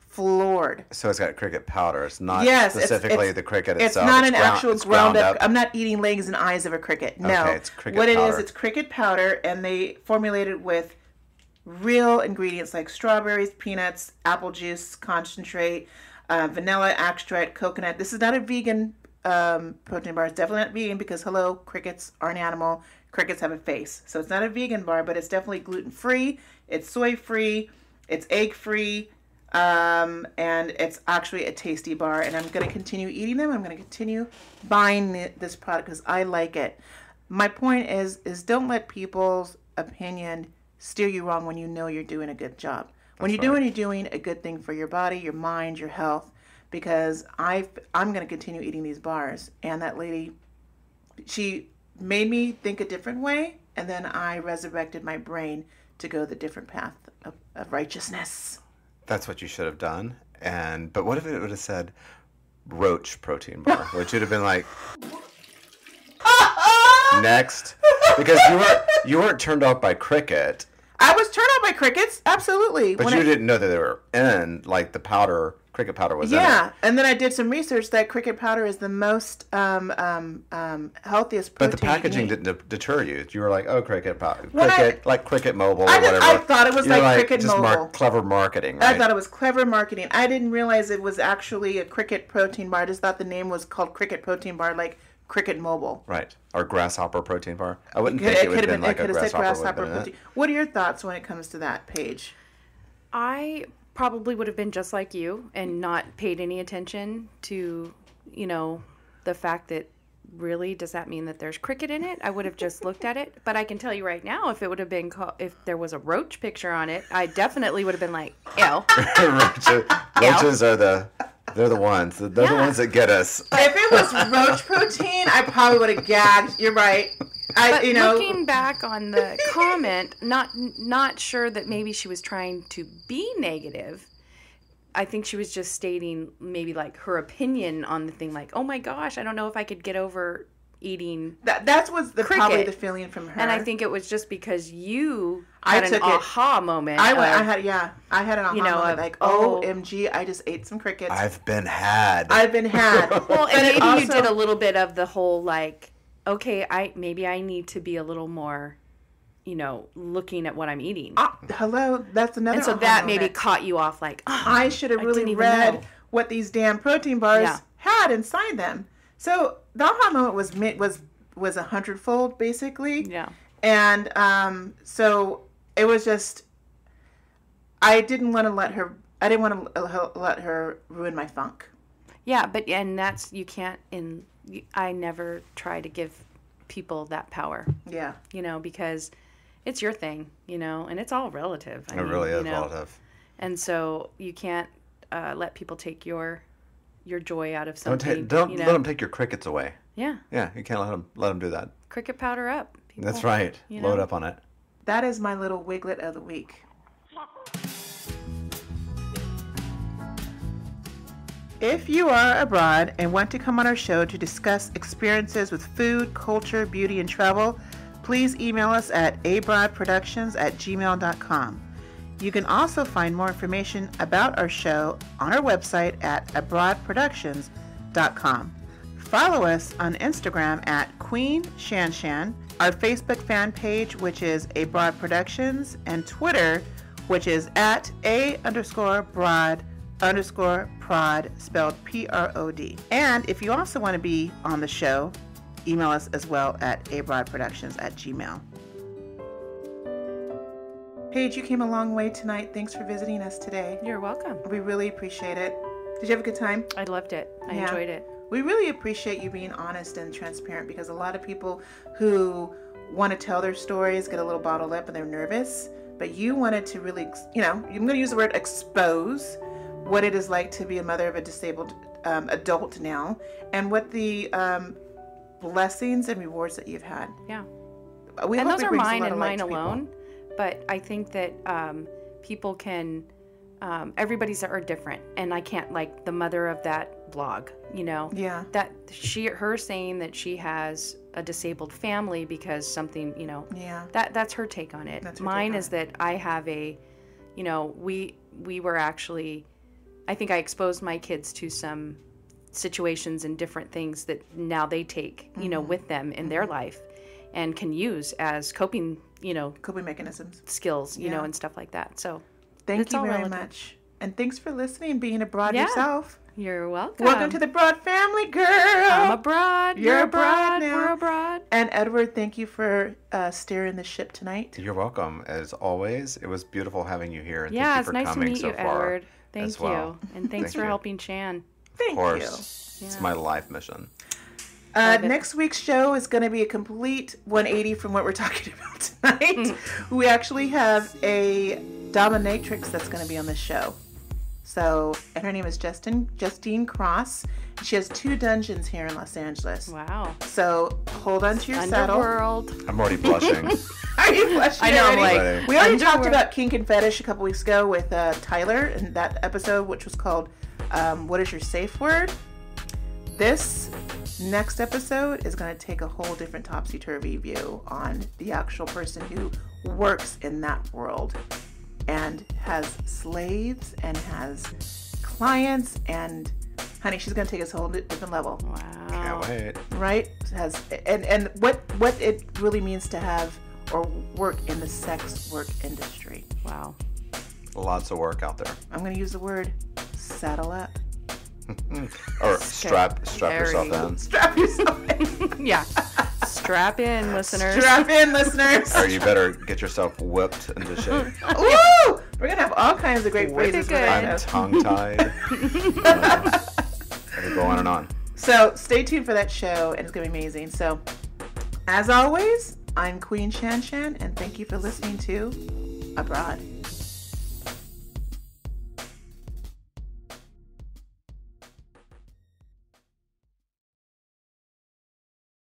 floored. So it's got cricket powder. It's not specifically the cricket itself. It's not an actual ground up. I'm not eating legs and eyes of a cricket. No. Okay, it's cricket powder. What it is, it's cricket powder, and they formulate it with real ingredients like strawberries, peanuts, apple juice, concentrate, vanilla extract, coconut. This is not a vegan protein bar. It's definitely not vegan because, hello, crickets are an animal. Crickets have a face. So it's not a vegan bar, but it's definitely gluten-free. It's soy-free. It's egg-free. And it's actually a tasty bar, and I'm going to continue eating them. I'm going to continue buying this product because I like it. My point is don't let people's opinion steer you wrong when you know you're doing a good job. When you're doing a good thing for your body, your mind, your health, because I'm going to continue eating these bars. And that lady, she made me think a different way, and then I resurrected my brain to go the different path of righteousness. That's what you should have done. But what if it would have said roach protein bar? Which would have been like next, because you weren't turned off by cricket. I was turned off by crickets, absolutely. But you didn't know that they were in like the powder cricket powder was in it. Yeah, and then I did some research that cricket powder is the most healthiest protein. But the packaging didn't deter you. You were like, oh, cricket powder. When Like Cricket Mobile or whatever. I thought it was You're like Cricket just Mobile. Clever marketing, right? I thought it was clever marketing. I didn't realize it was actually a cricket protein bar. I just thought the name was called Cricket Protein Bar, like Cricket Mobile. Right. Or Grasshopper Protein Bar. I wouldn't think it would have been like a Grasshopper Protein. What are your thoughts when it comes to that, Paige? I probably would have been just like you and not paid any attention to, the fact that really, does that mean that there's cricket in it? I would have just looked at it. But I can tell you right now, if it would have been if there was a roach picture on it, I definitely would have been like, ew. Roaches are they're the ones. They're the ones that get us. If it was roach protein, I probably would have gagged. You're right. Looking back on the comment, not sure that maybe she was trying to be negative. I think she was just stating maybe like her opinion on the thing, like, oh my gosh, I don't know if I could get over eating. That was probably the feeling from her. And I think it was just because you had an aha moment. I had an aha moment, like, OMG, I just ate some crickets. I've been had. Well, and maybe you did a little bit of the whole like, okay, maybe I need to be a little more, looking at what I'm eating. Hello, that's another. And so that maybe caught you off, like, I should have really read what these damn protein bars had inside them. So the aha moment was 100-fold, basically. Yeah. And so it was just, I didn't want to let her ruin my funk. Yeah, and that's, you can't, I never try to give people that power. Yeah. Because it's your thing, and it's all relative. It really is relative. And so you can't let people take your joy out of something. Don't let them take your crickets away. Yeah. Yeah, you can't let them do that. Cricket powder up. People, that's right. Load up on it. That is my little wiglet of the week. If you are abroad and want to come on our show to discuss experiences with food, culture, beauty, and travel, please email us at abroadproductions@gmail.com. You can also find more information about our show on our website at abroadproductions.com. Follow us on Instagram at Queen Shanshan, our Facebook fan page, which is Abroad Productions, and Twitter, which is at _broad_prod, spelled PROD. And if you also want to be on the show, email us as well at abroadproductions@gmail. Paige, you came a long way tonight. Thanks for visiting us today. You're welcome. We really appreciate it. Did you have a good time? I loved it. I enjoyed it. We really appreciate you being honest and transparent, because a lot of people who want to tell their stories get a little bottled up and they're nervous. But you wanted to really, I'm going to use the word expose what it is like to be a mother of a disabled adult now, and what the blessings and rewards that you've had. Yeah. And those are mine and mine alone. But I think that people can, everybody's are different. And I can't, like the mother of that blog, Yeah. that her saying that she has a disabled family because something, Yeah. That's her take on it. Mine is that I have we were actually, I think I exposed my kids to some situations and different things that now they take, with them in their life and can use as coping mechanisms, skills, and stuff like that. So thank you very much. And thanks for listening, being abroad yourself. You're welcome. Welcome to the Broad family, girl. I'm abroad. You're abroad now. We're abroad. And Edward, thank you for steering the ship tonight. You're welcome. As always, it was beautiful having you here. And yeah, thank you for it's nice to coming meet so you, far Edward. Thank you. And thanks for helping Shan. Thank you. Of course. It's my life mission. Next week's show is going to be a complete 180 from what we're talking about tonight. We actually have a dominatrix that's going to be on the show. So, and her name is Justine Cross. She has 2 dungeons here in Los Angeles. Wow. So, hold on to your saddle. Underworld. I'm already blushing. Are you blushing? I know, already? We already talked about kink and fetish a couple weeks ago with Tyler in that episode, which was called What is Your Safe Word? This next episode is going to take a whole different topsy-turvy view on the actual person who works in that world and has slaves and has clients, and honey, she's going to take us a whole different level. Wow. Can't wait. Right? And what it really means to have or work in the sex work industry. Wow. Lots of work out there. I'm going to use the word saddle up. Or strap yourself in. Strap yourself in. Yeah. Strap in, listeners. Strap in, listeners. Or you better get yourself whipped into shape. Woo! We're going to have all kinds of great Whip phrases. it good. I'm tongue-tied. I could go on and on. So stay tuned for that show, and it's going to be amazing. So, as always, I'm Queen Shanshan, and thank you for listening to Abroad.